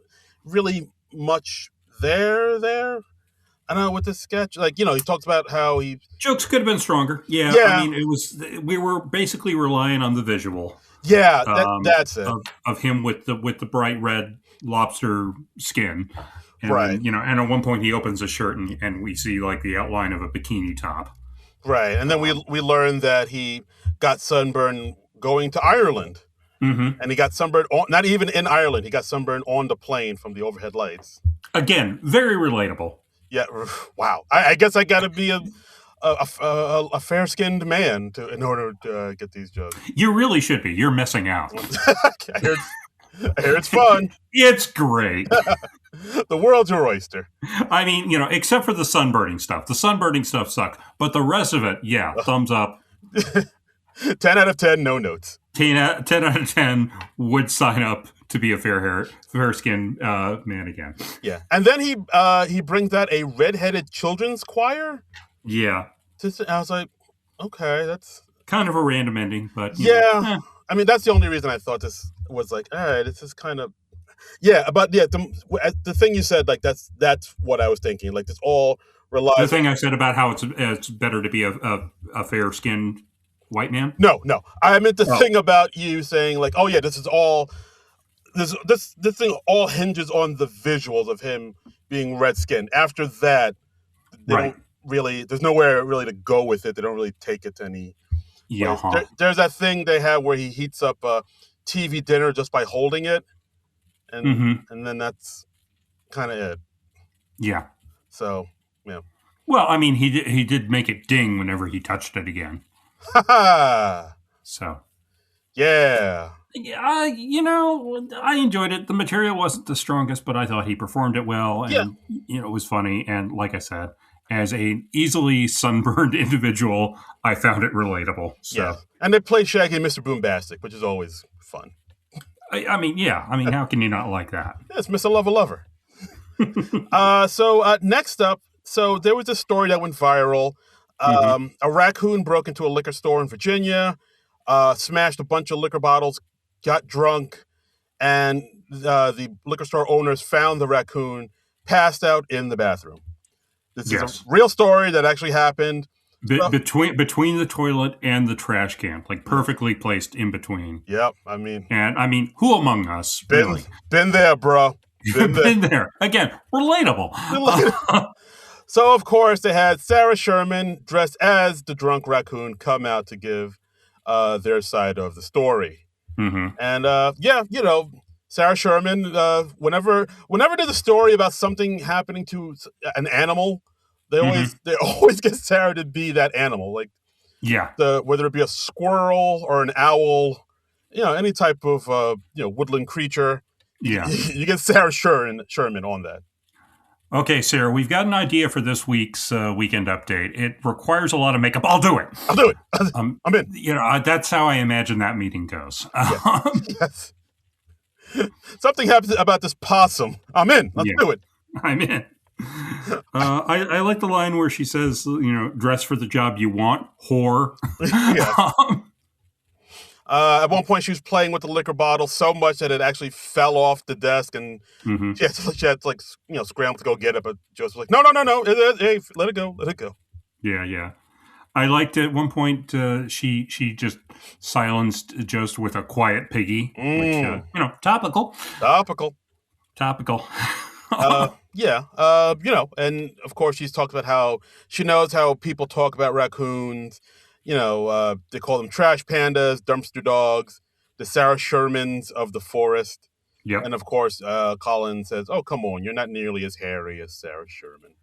really much there. I don't know with this sketch. Like he talks about how he Jokes could have been stronger. Yeah, I yeah mean, it was we were basically relying on the visual yeah that's it of him with the bright red lobster skin, and right then and at one point he opens a shirt and we see like the outline of a bikini top. right, and then we learned that he got sunburned going to Ireland, Mm-hmm. and he got sunburned on, not even in Ireland. He got sunburned on the plane from the overhead lights. Again, very relatable. Yeah, wow. I guess I got to be a fair skinned man in order to get these jokes. You really should be. You're missing out. I hear it's fun. It's great. The world's your oyster. I mean, except for the sunburning stuff. The sunburning stuff sucked, but the rest of it, yeah, thumbs up. 10 out of 10, no notes. 10 out of 10 would sign up to be a fair-skinned man again. Yeah, and then he brings out a redheaded children's choir. Yeah. I was like, okay, that's kind of a random ending, but yeah. I mean, that's the only reason I thought this was like, all right, this is kind of but yeah, the thing you said, like that's what I was thinking. Like this all relies. The thing I said about how it's better to be a fair-skinned white man. No, I meant the thing about you saying like, oh yeah, this is all. This thing all hinges on the visuals of him being red-skinned. After that, they don't really. There's nowhere really to go with it. They don't really take it to any. Yeah. There's that thing they have where he heats up a TV dinner just by holding it, and then that's kind of it. Yeah. So yeah. Well, I mean, he did make it ding whenever he touched it again. So. Yeah. I enjoyed it. The material wasn't the strongest, but I thought he performed it well, and it was funny. And like I said, as an easily sunburned individual, I found it relatable. So. Yeah, and they play Shaggy and Mr. Boombastic, which is always fun. I mean, how can you not like that? It's Mr. Lover. So next up, there was a story that went viral. A raccoon broke into a liquor store in Virginia, smashed a bunch of liquor bottles, got drunk, and the liquor store owners found the raccoon passed out in the bathroom. This is a real story that actually happened. Between the toilet and the trash can, like perfectly placed in between. Yep, who among us? Been there, bro. Been there. Again, relatable. So, of course, they had Sarah Sherman dressed as the drunk raccoon come out to give their side of the story. Mm-hmm. And, Sarah Sherman, whenever there's a story about something happening to an animal, they always get Sarah to be that animal. Like, whether it be a squirrel or an owl, any type of, woodland creature. Yeah. You get Sarah Sherman on that. Okay, Sarah, we've got an idea for this week's weekend update. It requires a lot of makeup. I'll do it. I'm in. That's how I imagine that meeting goes. Yes. Something happens about this possum. I'm in. Let's do it. I'm in. I like the line where she says, dress for the job you want, whore. At one point, she was playing with the liquor bottle so much that it actually fell off the desk, and she had to scramble to go get it. But Joseph was like, no, hey, let it go. Yeah. I liked at one point she just silenced Joseph with a quiet piggy, which topical. And of course she's talked about how she knows how people talk about raccoons. They call them trash pandas, dumpster dogs, the Sarah Shermans of the forest. Yeah. And of course, Colin says, "Oh, come on, you're not nearly as hairy as Sarah Sherman."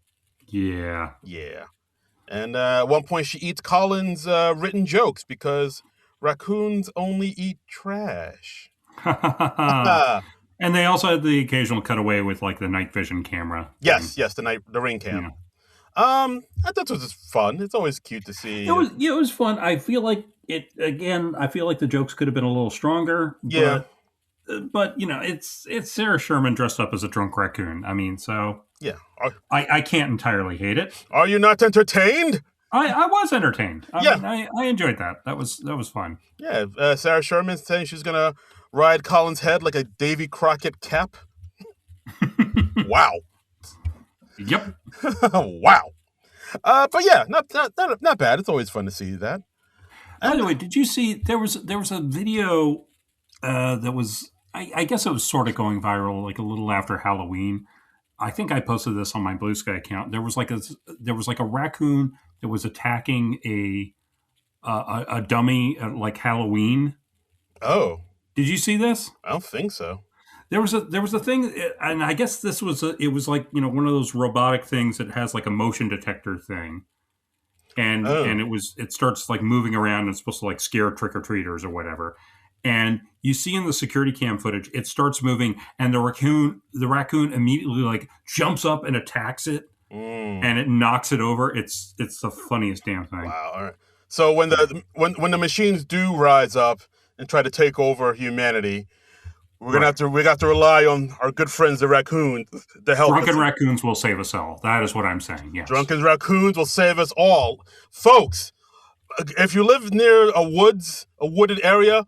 Yeah. Yeah. And at one point, she eats Colin's written jokes because raccoons only eat trash. And they also had the occasional cutaway with like the night vision camera. Yes, the ring cam. Yeah. I thought it was just fun. It's always cute to see. It was fun. I feel like the jokes could have been a little stronger. Yeah. But it's Sarah Sherman dressed up as a drunk raccoon. I mean, so yeah, I can't entirely hate it. Are you not entertained? I was entertained. Yeah. Mean, I enjoyed that. That was fun. Yeah, Sarah Sherman saying she's gonna ride Colin's head like a Davy Crockett cap. Wow. Yep. Wow. But yeah, not bad. It's always fun to see that. By the way, did you see there was a video that was I guess it was sort of going viral like a little after Halloween. I think I posted this on my Blue Sky account. There was like a raccoon that was attacking a dummy at like Halloween. Oh, did you see this? I don't think so. There was a thing, and I guess this was it was like one of those robotic things that has like a motion detector thing, and it starts like moving around and it's supposed to like scare trick or treaters or whatever. And you see in the security cam footage, it starts moving, and the raccoon immediately like jumps up and attacks it, and it knocks it over. It's the funniest damn thing. Wow. All right. So when the machines do rise up and try to take over humanity, we have to rely on our good friends the raccoons to help. Drunken raccoons will save us all. That is what I'm saying. Yes. Drunken raccoons will save us all, folks. If you live near a wooded area,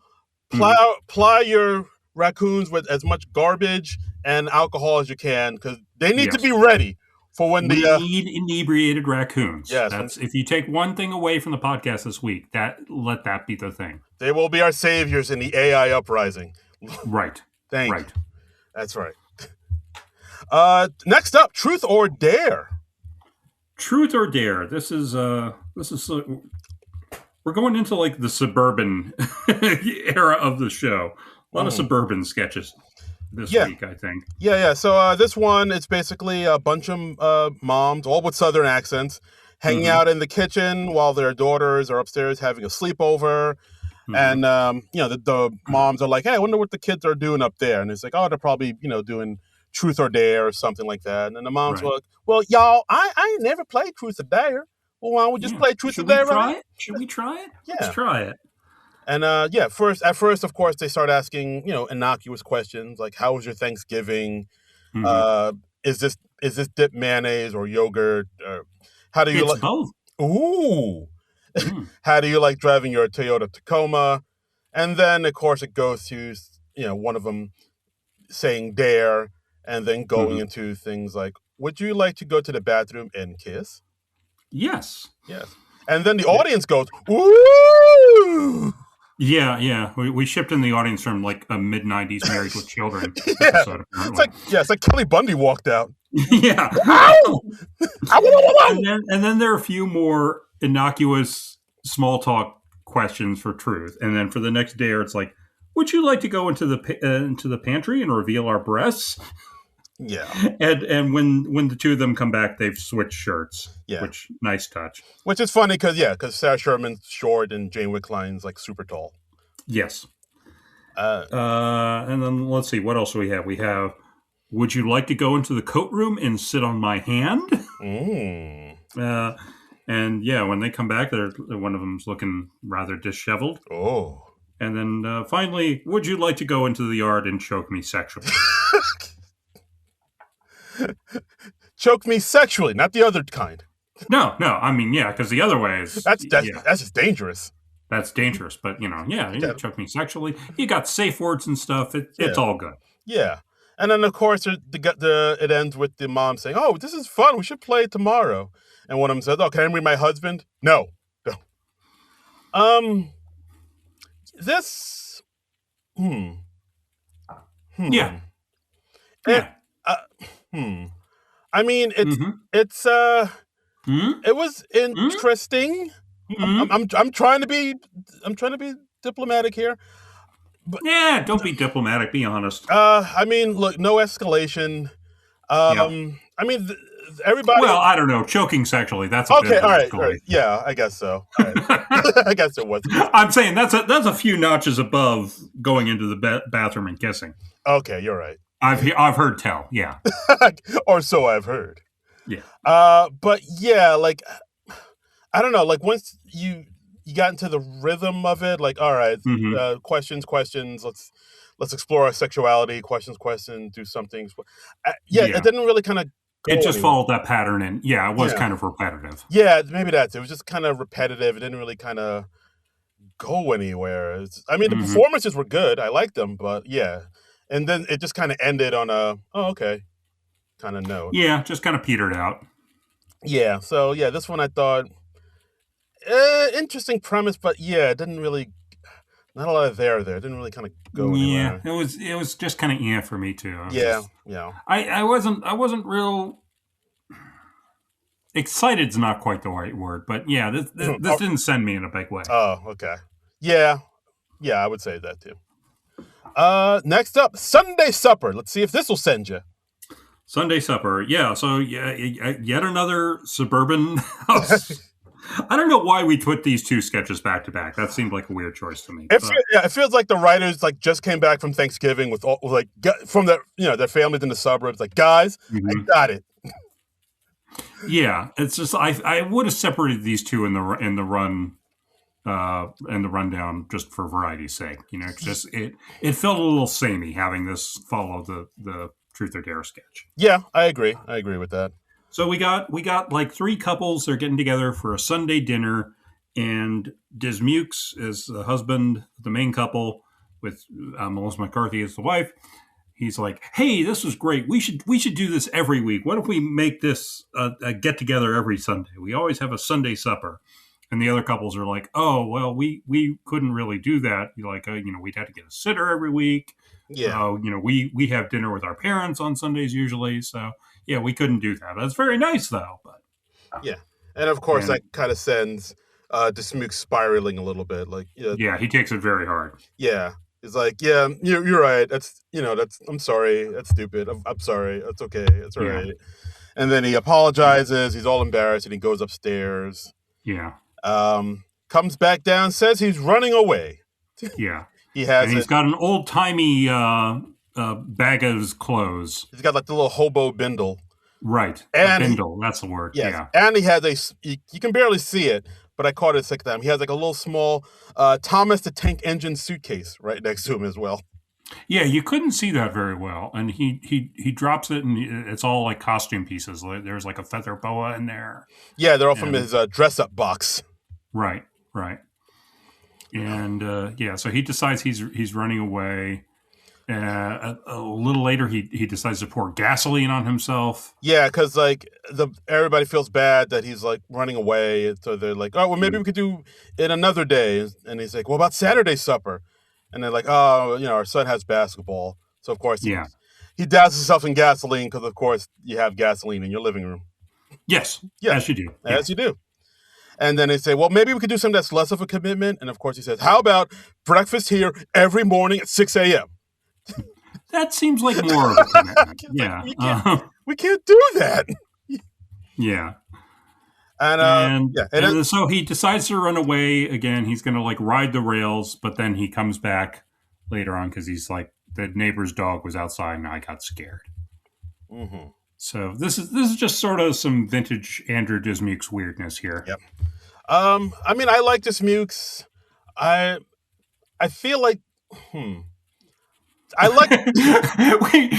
ply your raccoons with as much garbage and alcohol as you can, because they need to be ready for when we need inebriated raccoons. Yes, that's if you take one thing away from the podcast this week, let that be the thing. They will be our saviors in the AI uprising. Right. Thank you. That's right. Next up, Truth or Dare. Truth or Dare. This is we're going into like the suburban era of the show. A lot of suburban sketches this week, I think. Yeah. So this one, it's basically a bunch of moms, all with Southern accents, hanging out in the kitchen while their daughters are upstairs having a sleepover. And, the moms are like, hey, I wonder what the kids are doing up there. And it's like, oh, they're probably, doing Truth or Dare or something like that. And then the moms were like, well, y'all, I ain't never played Truth or Dare. Well, why don't we just play Truth or Dare? Should we try it? Yeah. Let's try it. And, at first, of course, they start asking, innocuous questions like, how was your Thanksgiving? Is this dip mayonnaise or yogurt? How do you like both? Ooh. How do you like driving your Toyota Tacoma? And then, of course, it goes to, one of them saying dare and then going into things like, would you like to go to the bathroom and kiss? Yes. Yes. And then the audience goes, ooh. Yeah. We shipped in the audience from like a mid-90s Married with Children episode, apparently. It's like Kelly Bundy walked out. Yeah. and then there are a few more innocuous small talk questions for Truth, and then for the next dare, it's like, would you like to go into the pantry and reveal our breasts? Yeah. And when the two of them come back, they've switched shirts. Yeah. Which nice touch. Which is funny because Sarah Sherman's short and Jane Wickline's like super tall. Yes. And then let's see, what else do we have? We have, would you like to go into the coat room and sit on my hand? And when they come back, one of them's looking rather disheveled. Oh. And then finally, would you like to go into the yard and choke me sexually? Choke me sexually, not the other kind. No. I mean, because the other way is that's just dangerous. That's dangerous, but you choke me sexually. You got safe words and stuff. It's all good. Yeah. And then, of course, it ends with the mom saying, oh, this is fun. We should play it tomorrow. And one of them says, oh, can I meet my husband? No. This... Yeah. I mean, it's it was interesting. I'm trying to be diplomatic here. But, don't be diplomatic. Be honest. I mean, look, no escalation. I mean, everybody. Well, I don't know. Choking sexually. That's a okay. Bit all right. Yeah, I guess so. All right. I guess it was. I'm saying that's a few notches above going into the bathroom and kissing. Okay, you're right. I've heard tell. Yeah. Or so I've heard. Yeah. But yeah, like I don't know. Like once you got into the rhythm of it, like all right, questions. Let's explore our sexuality. Questions. Do something. It didn't really kind of go It just anywhere. followed that pattern, and yeah, it was Yeah. kind of repetitive. Yeah, maybe that's it. It was just kind of repetitive. It didn't really kind of go anywhere. I mean, the Hmm. performances were good. I liked them, but yeah. And then it just kind of ended on a, oh, okay, kind of note. Yeah, just kind of petered out. Yeah. So, yeah, this one I thought, interesting premise, but yeah, it didn't really, not a lot of there. It didn't really kind of go Yeah, anywhere. it was just kind of yeah for me too. I was Yeah. just Yeah. I wasn't real excited's not quite the right word, but yeah, this oh, didn't send me in a big way. okay. Yeah. Yeah, I would say that too. Next up, Sunday Supper. Let's see if this will send you. Sunday supper, yeah. So yeah, yet another suburban house. I don't know why we put these two sketches back to back. That seemed like a weird choice to me, but Yeah, it feels like the writers like just came back from Thanksgiving with all like from their their families in the suburbs. Like, guys, I mhm. got it. Yeah, it's just I would have separated these two in the run and the rundown just for variety's sake. It's just it felt a little samey having this follow the Truth or Dare sketch. Yeah, I agree. I agree with that. So we got like three couples. They're getting together for a Sunday dinner, and Dismukes is the husband, the main couple, with Melissa McCarthy as the wife. He's like, "Hey, this was great. We should do this every week. What if we make this a get together every Sunday? We always have a Sunday supper." And the other couples are like, "Oh, well, we couldn't really do that. Like, we'd have to get a sitter every week. Yeah, We have dinner with our parents on Sundays usually, so yeah, we couldn't do that. That's very nice though." But yeah, and of course and that kind of sends Dismuke spiraling a little bit. Like, yeah, he takes it very hard. yeah, it's like, yeah, you're right. That's I'm sorry. That's stupid. I'm sorry. That's okay. That's all Yeah, right. And then he apologizes. He's all embarrassed, and he goes upstairs. yeah, Comes back down, says he's running away. yeah. He And has he's it. got an old timey bag of his clothes. He's got like the little hobo bindle, Right, a and bindle. That's the word. yes, Yeah, and he has you can barely see it, but I caught it a second time. He has like a little small Thomas the Tank Engine suitcase right next to him as well. yeah. You couldn't see that very well, and he drops it, and it's all like costume pieces. There's like a feather boa in there, Yeah, they're all from and his dress up box. right, right. And yeah, so he decides he's running away. A little later, he decides to pour gasoline on himself. Yeah, because like everybody feels bad that he's like running away, and so they're like, oh well, maybe we could do it another day. And he's like, what about Saturday supper? And they're like, oh, our son has basketball, so of course Yeah. he douses himself in gasoline because of course you have gasoline in your living room. Yes, Yeah, as you do. Yeah. as you do. And then they say, well, maybe we could do something that's less of a commitment. And of course he says, how about breakfast here every morning at 6 a.m.? That seems like more of a commitment. Like, Yeah. we can't do that. Yeah. And And yeah, and so he decides to run away again. He's going to like ride the rails, but then he comes back later on because he's like the neighbor's dog was outside and I got scared. mm-hmm. So this is just sort of some vintage Andrew Dismuke's weirdness here. Yep. I mean, I like this Mukes. I feel like, I like. Wait,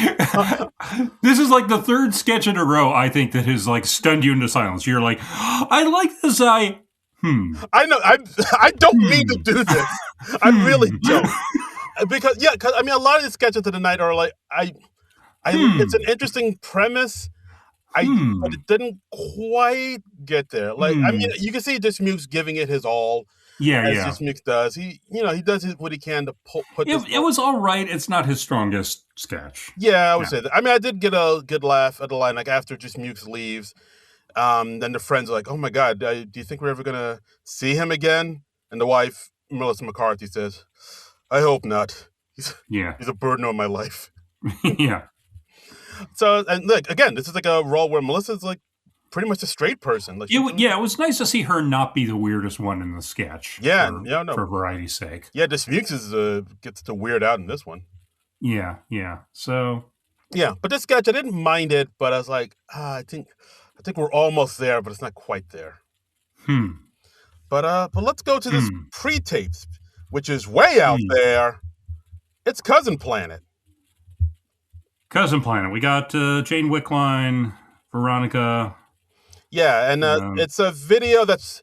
this is like the third sketch in a row I think that has like stunned you into silence. You're like, I like this. I know. I don't mean to do this. I really don't. Because I mean, a lot of the sketches of the night are like it's an interesting premise. But it didn't quite get there. Like, I mean, you can see Dismuke's giving it his all, Yeah, as yeah. Dismuke does. He does what he can to put this. It was all right. It's not his strongest sketch. Yeah, I would say that. I mean, I did get a good laugh at the line, like after Dismuke leaves. Then the friends are like, "Oh my God, do you think we're ever gonna see him again?" And the wife, Melissa McCarthy, says, "I hope not. Yeah, He's a burden on my life." yeah. So, and look, again, this is like a role where Melissa's like pretty much a straight person. Like, It was nice to see her not be the weirdest one in the sketch. Yeah, for, no. for variety's sake. Yeah, Dismukes gets to weird out in this one. Yeah, yeah. So Yeah, but this sketch, I didn't mind it, but I was like, I think we're almost there, but it's not quite there. But let's go to this pre-tapes, which is way out there. It's Cousin Planet. Cousin Planet. We got Jane Wickline Veronica. Yeah, and it's a video that's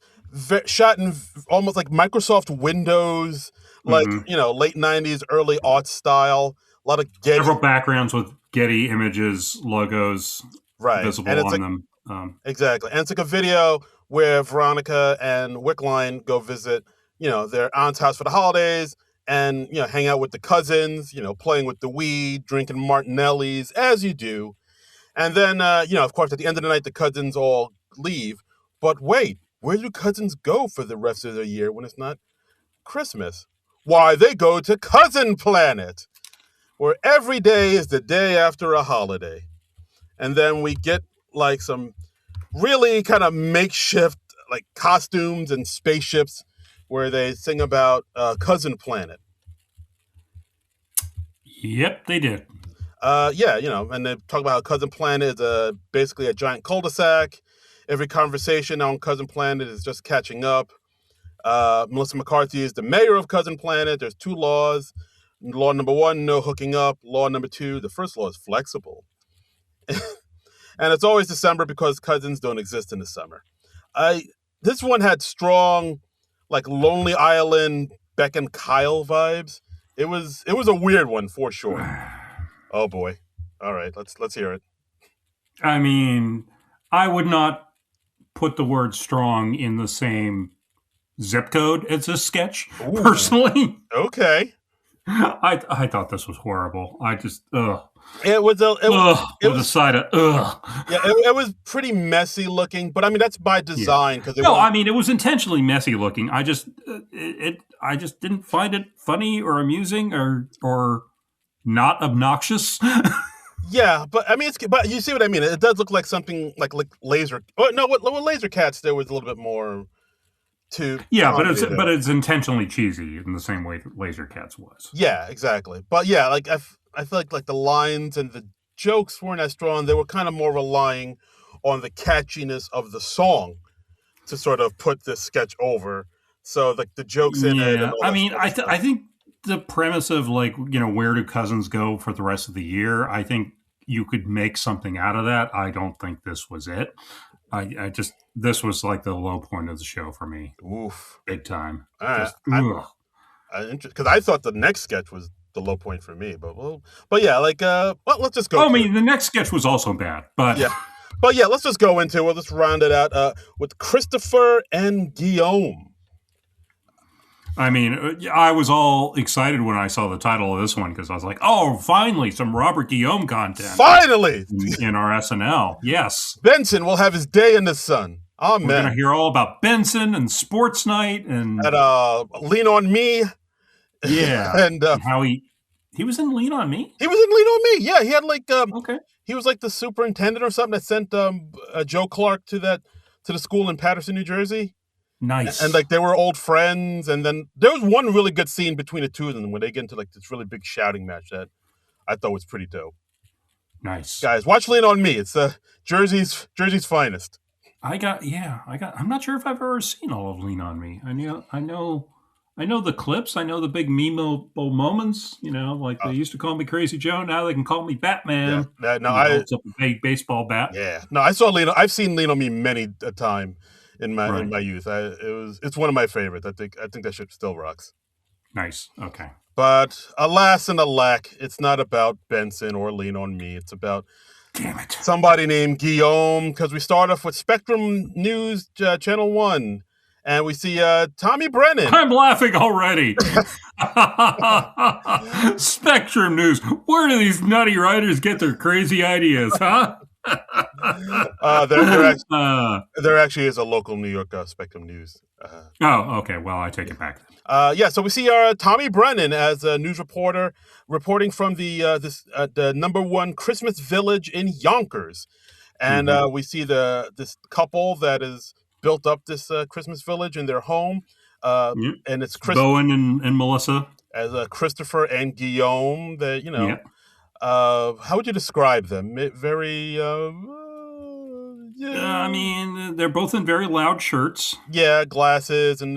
shot in almost like Microsoft Windows, like Mhm. late '90s, early art style. A lot of Getty, Several backgrounds with Getty Images logos right? And visible it's on like them. exactly, and it's like a video where Veronica and Wickline go visit, their aunt's house for the holidays, and hang out with the cousins, playing with the weed, drinking Martinellis, as you do. And then, of course, at the end of the night, the cousins all leave. But wait, where do cousins go for the rest of the year when it's not Christmas? Why, they go to Cousin Planet, where every day is the day after a holiday. And then we get like some really kind of makeshift like costumes and spaceships where they sing about Cousin Planet. Yep, they did. Yeah, and they talk about how Cousin Planet is basically a giant cul-de-sac. Every conversation on Cousin Planet is just catching up. Melissa McCarthy is the mayor of Cousin Planet. There's 2 laws. Law number 1, no hooking up. Law number 2, the first law is flexible. And it's always December because cousins don't exist in the summer. This one had strong, like Lonely Island, Beck and Kyle vibes. It was a weird one for sure. Oh boy! All right, let's hear it. I mean, I would not put the word strong in the same zip code as this sketch, Ooh. personally. Okay. I thought this was horrible. I just, It was a side of, Yeah, it was pretty messy looking, but I mean that's by design because I mean it was intentionally messy looking. I just didn't find it funny or amusing or not obnoxious. Yeah, but I mean, but you see what I mean. It does look like something like laser. Oh no, what Laser Cats there was a little bit more to. Yeah, but it's intentionally cheesy in the same way that Laser Cats was. Yeah, exactly. But yeah, like I feel like the lines and the jokes weren't as strong. They were kind of more relying on the catchiness of the song to sort of put this sketch over. So like the jokes in it. And all I mean, I think the premise of like where do cousins go for the rest of the year, I think you could make something out of that. I don't think this was it. This was like the low point of the show for me. Oof, big time. Because I thought the next sketch was the low point for me, but yeah, like let's just go. I mean, the next sketch was also bad, but yeah. But yeah, let's just go into it. Let's round it out with Christopher and Guillaume. I mean, I was all excited when I saw the title of this one because I was like, oh, finally, some Robert Guillaume content. Finally! In our SNL. Yes. Benson will have his day in the sun. Amen. We're going to hear all about Benson and Sports Night and Lean on Me. Yeah. And how he was in Lean on Me? He was in Lean on Me. Yeah, he had like okay. He was like the superintendent or something that sent Joe Clark to the school in Paterson, New Jersey. Nice. And like they were old friends, and then there was one really good scene between the two of them when they get into like this really big shouting match that I thought was pretty dope. Nice. Guys, watch Lean on Me. It's Jersey's finest. I'm not sure if I've ever seen all of Lean on Me. I know the clips. I know the big memeable moments. Like they used to call me Crazy Joe. Now they can call me Batman. Yeah. No, I holds up a big baseball bat. Yeah. No, I've seen Lean on Me many a time in my youth. It's one of my favorites. I think that shit still rocks. Nice. Okay. But alas and alack, it's not about Benson or Lean on Me. It's about somebody named Guillaume, because we start off with Spectrum News, Channel 1. And we see Tommy Brennan. I'm laughing already. Spectrum News. Where do these nutty writers get their crazy ideas, huh? There actually is a local New York Spectrum News. Okay. Well, I take it back. So we see Tommy Brennan as a news reporter reporting from the #1 Christmas village in Yonkers, and we see this couple that is built up this Christmas village in their home, and it's Bowen and Melissa as Christopher and Guillaume. How would you describe them? Very. I mean, they're both in very loud shirts. Yeah, glasses, and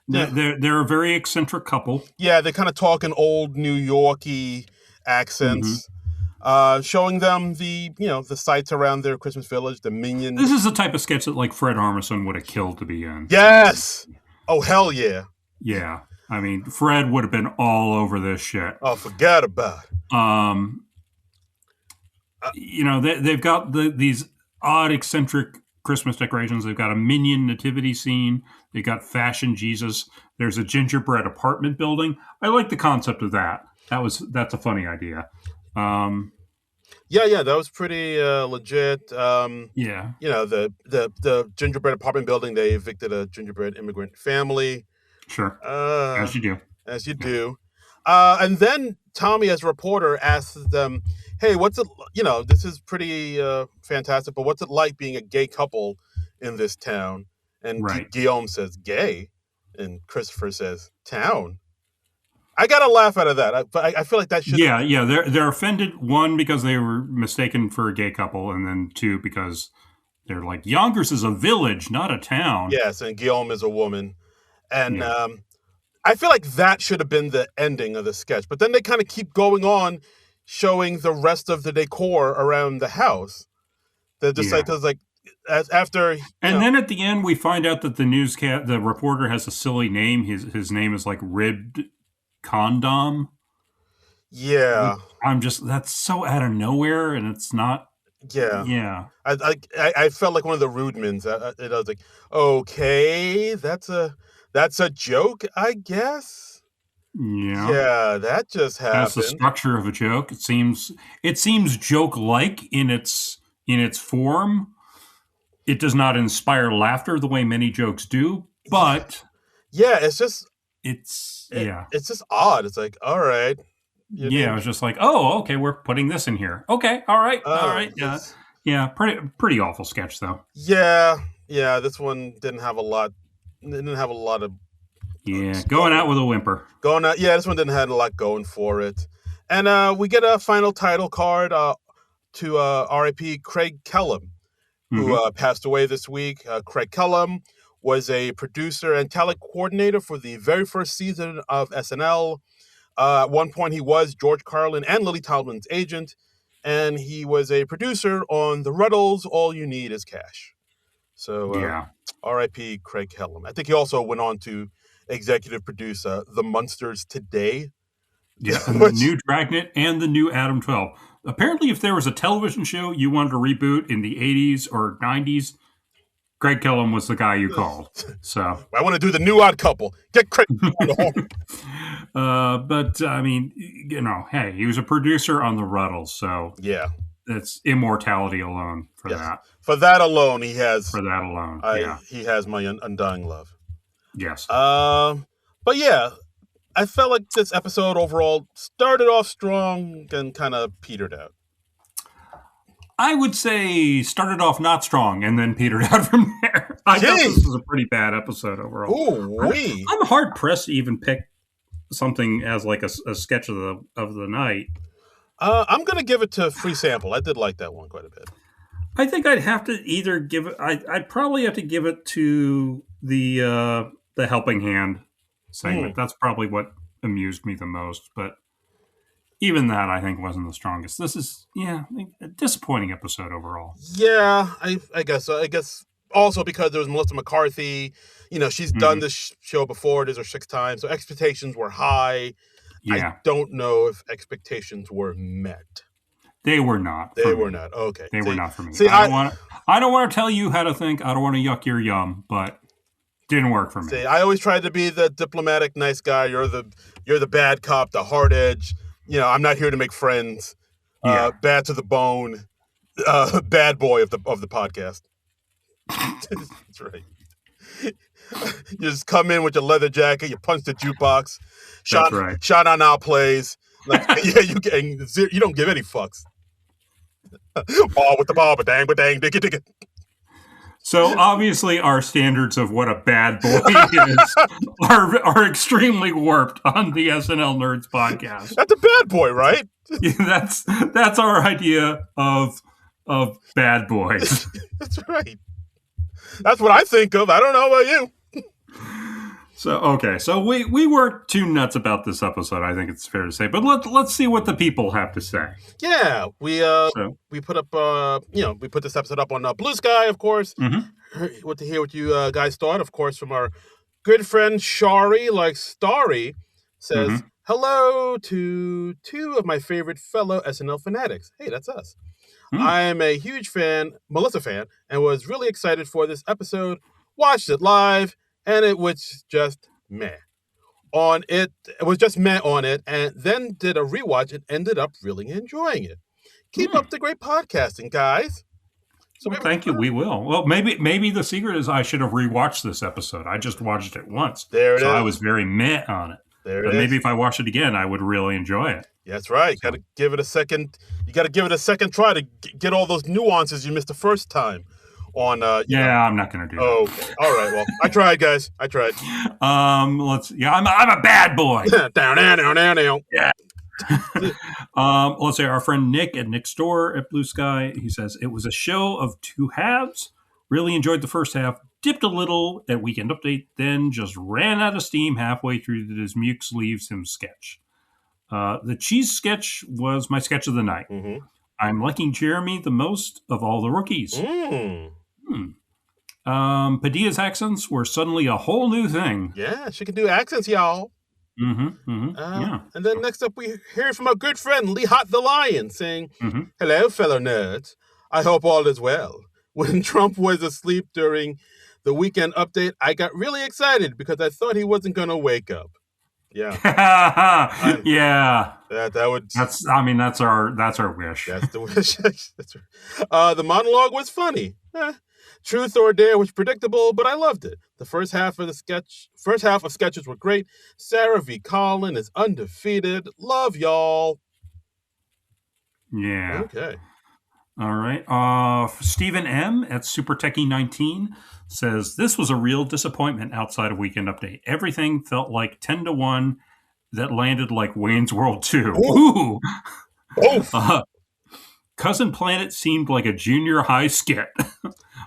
they're a very eccentric couple. Yeah, they kind of talk in old New Yorky accents. showing them the sights around their Christmas village, the minions. This is the type of sketch that like Fred Armisen would have killed to be in. Yes. Oh, hell yeah. Yeah. I mean, Fred would have been all over this shit. Oh, forget about it. They've got these odd, eccentric Christmas decorations. They've got a minion nativity scene. They've got fashion Jesus. There's a gingerbread apartment building. I like the concept of that. That's a funny idea. Yeah, that was pretty legit. Yeah. The gingerbread apartment building, they evicted a gingerbread immigrant family. Sure. As you do. As you do. And then Tommy, as a reporter, asks them, hey, what's it, this is pretty fantastic, but what's it like being a gay couple in this town? And right. Guillaume says, gay? And Christopher says, town? I got a laugh out of that. I feel like that should... Yeah. They're offended, one, because they were mistaken for a gay couple, and then two, because they're like, Yonkers is a village, not a town. Yes, and Guillaume is a woman. And I feel like that should have been the ending of the sketch. But then they kind of keep going on, showing the rest of the decor around the house. They're just after... then at the end, we find out that the reporter has a silly name. His name is like Ribbed Condom. Yeah. That's so out of nowhere, and it's not... Yeah. I felt like one of the Rudemans. I was like, okay, that's a joke, I guess. Yeah, that just happened. That's the structure of a joke. It seems joke-like in its form. It does not inspire laughter the way many jokes do, but it's just odd. It's like, all right. It was just like, oh, okay, we're putting this in here. Okay, all right. Yeah, pretty awful sketch though. Yeah, this one didn't have a lot. Didn't have a lot of. Going out with a whimper. This one didn't have a lot going for it, and we get a final title card to R.I.P. Craig Kellum, who passed away this week. Craig Kellum was a producer and talent coordinator for the very first season of SNL. At one point, he was George Carlin and Lily Tomlin's agent, and he was a producer on The Ruddles, All You Need Is Cash. So, R.I.P. Craig Kellum. I think he also went on to executive produce The Munsters Today. Yeah, and the new Dragnet and the new Adam 12. Apparently, if there was a television show you wanted to reboot in the 80s or 90s, Craig Kellum was the guy you called. So I want to do the new Odd Couple. Get Craig home. But, I mean, hey, he was a producer on The Ruddles, so... Yeah. It's immortality alone for that. For that alone, he has... For that alone, he has my undying love. Yes. But yeah, I felt like this episode overall started off strong and kind of petered out. I would say started off not strong and then petered out from there. I thought this was a pretty bad episode overall. I'm hard pressed to even pick something as like a sketch of the night. I'm going to give it to Free Sample. I did like that one quite a bit. I think I'd have to either give it. I'd probably have to give it to the Helping Hand segment. That's probably what amused me the most. But even that, I think, wasn't the strongest. This is a disappointing episode overall. Yeah, I guess so. I guess also because there was Melissa McCarthy. She's done this show before. It is her 6th time, so expectations were high. Yeah. I don't know if expectations were met. They were not. They were not. Okay. They were not for me. I don't want to tell you how to think. I don't want to yuck your yum, but didn't work for me. See, I always tried to be the diplomatic, nice guy. You're the bad cop, the hard edge. I'm not here to make friends. Bad to the bone. Bad boy of the podcast. That's right. You just come in with your leather jacket. You punch the jukebox. Shot on our plays. Like, you don't give any fucks. Ball with the ball, but dang, diggy. So obviously, our standards of what a bad boy is are extremely warped on the SNL Nerds podcast. That's a bad boy, right? Yeah, that's our idea of bad boys. That's right. That's what I think of. I don't know about you. So we weren't too nuts about this episode. I think it's fair to say, but let's see what the people have to say. Yeah, we put up we put this episode up on Blue Sky, of course. What to hear what you guys thought, of course, from our good friend Shari, like Starry, says hello to two of my favorite fellow SNL fanatics. Hey, that's us. I'm a huge Melissa fan, and was really excited for this episode. Watched it live, and it was just meh on it. It was just meh on it, and then did a rewatch and ended up really enjoying it. Keep up the great podcasting, guys. So thank you. We will. Well, maybe the secret is I should have rewatched this episode. I just watched it once. There it is. I was very meh on it. But maybe if I watched it again, I would really enjoy it. That's right. Got to give it a second. You got to give it a second try to get all those nuances you missed the first time. I'm not going to do that. Okay. All right. Well, I tried, guys. I tried. I'm a bad boy. down. Yeah. Let's say our friend Nick at Nick's Store at Blue Sky. He says it was a show of two halves. Really enjoyed the first half. Dipped a little at Weekend Update, then just ran out of steam halfway through the Dismukes Leaves Him sketch. The cheese sketch was my sketch of the night. I'm liking Jeremy the most of all the rookies. Padilla's accents were suddenly a whole new thing. Yeah, she can do accents, y'all. And then next up, we hear from our good friend Lee Hot the Lion saying, hello, fellow nerds. I hope all is well. When Trump was asleep during the Weekend Update, I got really excited because I thought he wasn't going to wake up. Yeah. Yeah. That's our wish. That's the wish. That's right. The monologue was funny. Truth or dare was predictable, but I loved it. The first half of sketches were great. Sarah V. Collin is undefeated. Love y'all. Yeah. Okay. All right. Stephen M. at Super Techie 19 says this was a real disappointment outside of Weekend Update. Everything felt like 10-1 that landed like Wayne's World 2. Ooh. Cousin Planet seemed like a junior high skit.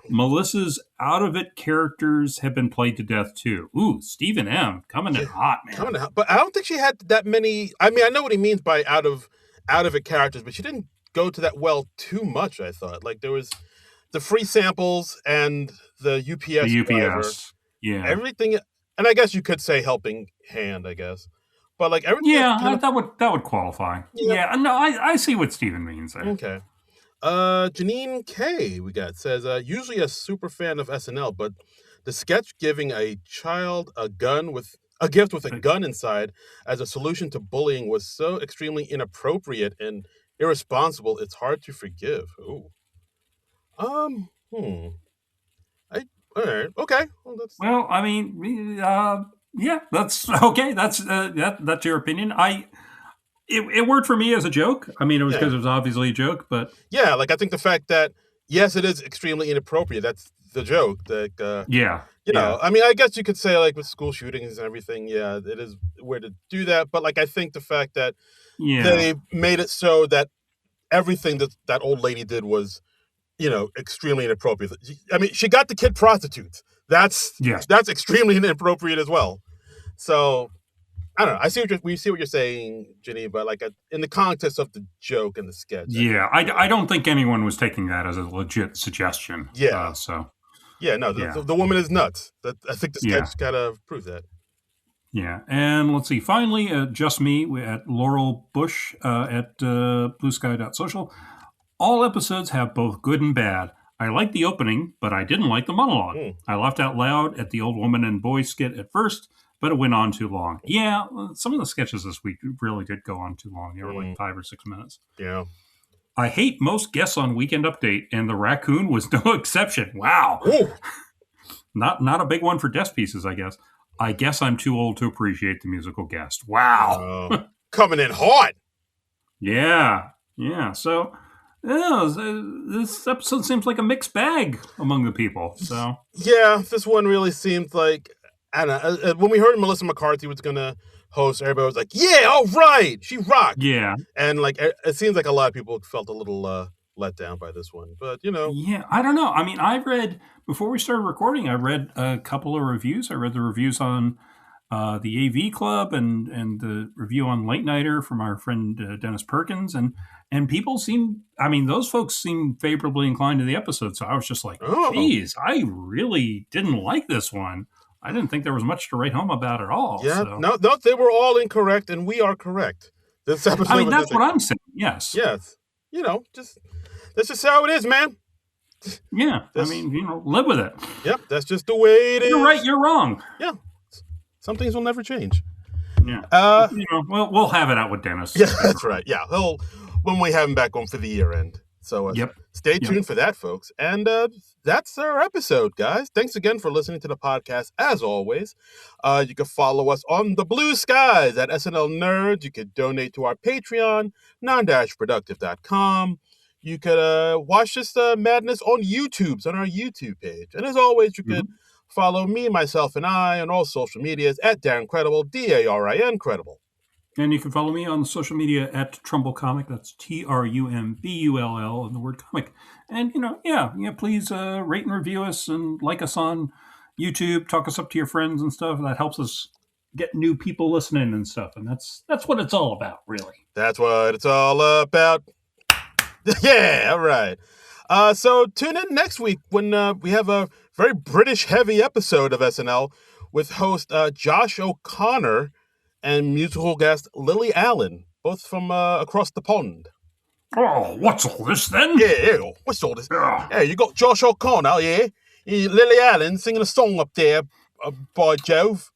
Melissa's out of it characters have been played to death too. Ooh, Stephen M. coming in hot, man. Coming in hot. But I don't think she had that many. I mean, I know what he means by out of it characters, but she didn't go to that well too much, I thought. Like there was the free samples and the UPS driver, everything, and I guess you could say helping hand, I guess, but like everything. Yeah, that would qualify. Yeah, no, I see what Steven means there. Okay. Janine K. we got says usually a super fan of SNL, but the sketch giving a child a gift with a gun inside as a solution to bullying was so extremely inappropriate and irresponsible, it's hard to forgive. Ooh. All right. Okay. Well, I mean, yeah, that's okay. That's your opinion. It worked for me as a joke. I mean, it was because it was obviously a joke, but yeah, like I think the fact that yes, it is extremely inappropriate. That's the joke. Like, you know, I mean, I guess you could say like with school shootings and everything, yeah, it is weird to do that. But like, I think the fact that they made it so that everything that old lady did was, you know, extremely inappropriate. I mean, she got the kid prostitutes. That's extremely inappropriate as well. So I don't know. We see what you're saying, Ginny, but like in the context of the joke and the sketch. Yeah, I don't think anyone was taking that as a legit suggestion. Yeah. The woman is nuts. I think the sketch gotta prove that. Yeah, and let's see. Finally, just me at Laurel Bush at bluesky.social. All episodes have both good and bad. I liked the opening, but I didn't like the monologue. I laughed out loud at the old woman and boy skit at first, but it went on too long. Yeah, some of the sketches this week really did go on too long. They were like 5 or 6 minutes. Yeah. I hate most guests on Weekend Update, and the raccoon was no exception. Wow. Not a big one for desk pieces, I guess. I guess I'm too old to appreciate the musical guest. Wow. Coming in hot. Yeah. So this episode seems like a mixed bag among the people. So yeah, this one really seemed like, I don't know, when we heard Melissa McCarthy was going to host, everybody was like, yeah, all right, she rocked. Yeah. And like, it seems like a lot of people felt a little let down by this one, but you know. Yeah, I don't know. I mean, before we started recording, I read a couple of reviews. I read the reviews on the AV Club and the review on Late Nighter from our friend Dennis Perkins. And people those folks seem favorably inclined to the episode. So I was just like, geez, I really didn't like this one. I didn't think there was much to write home about at all. Yeah, so. no, they were all incorrect, and we are correct. This episode. That's what I'm saying. Yes. Yes. That's just how it is, man. Yeah. Live with it. Yep. That's just the way it is. You're right. You're wrong. Yeah. Some things will never change. Yeah. We'll have it out with Dennis. Yeah, that's right. Yeah. When we have him back on for the year end. So stay tuned for that, folks. And that's our episode, guys. Thanks again for listening to the podcast. As always, you can follow us on the blue skies at SNL Nerds. You could donate to our Patreon, Non-Productive.com. You could watch this madness on YouTube, on our YouTube page. And as always, you could follow me, myself, and I on all social medias at Darren Credible, DARIN Credible. And you can follow me on social media at Trumbull Comic. That's TRUMBULL and the word comic. And, please rate and review us and like us on YouTube. Talk us up to your friends and stuff. That helps us get new people listening and stuff. And that's what it's all about, really. That's what it's all about. Yeah, all right. So tune in next week when we have a very British-heavy episode of SNL with host Josh O'Connor and musical guest Lily Allen, both from across the pond. Oh, what's all this then? Yeah, what's all this? Yeah, you got Josh O'Connor, yeah? Lily Allen singing a song up there, by Jove.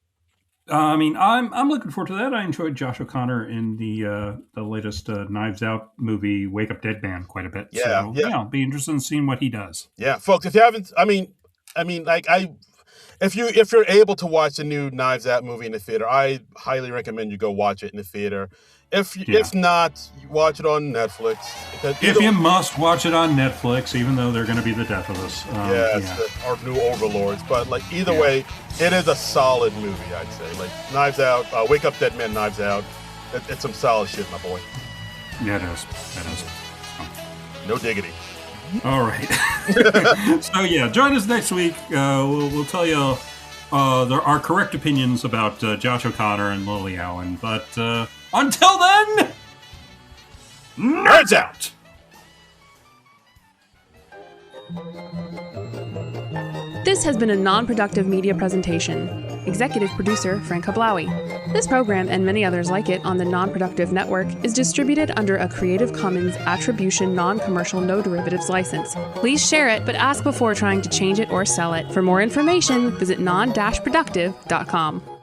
I'm looking forward to that. I enjoyed Josh O'Connor in the latest Knives Out movie, Wake Up Dead Man, quite a bit. Yeah, so, I'll be interested in seeing what he does. Yeah, folks, if you haven't, if you're able to watch the new Knives Out movie in the theater, I highly recommend you go watch it in the theater. If not, you watch it on Netflix. If you must, watch it on Netflix, even though they're going to be the death of us. It's our new overlords. But either way, it is a solid movie, I'd say. Knives Out, Wake Up Dead Man, Knives Out. It's some solid shit, my boy. Yeah, it is. No diggity. All right. So join us next week. We'll tell you there are correct opinions about Josh O'Connor and Lily Allen. But until then, nerds out. This has been a non-productive media presentation. Executive producer Frank Hablawi. This program and many others like it on the Non-Productive Network is distributed under a Creative Commons Attribution Non-Commercial No Derivatives license. Please share it, but ask before trying to change it or sell it. For more information, visit non-productive.com.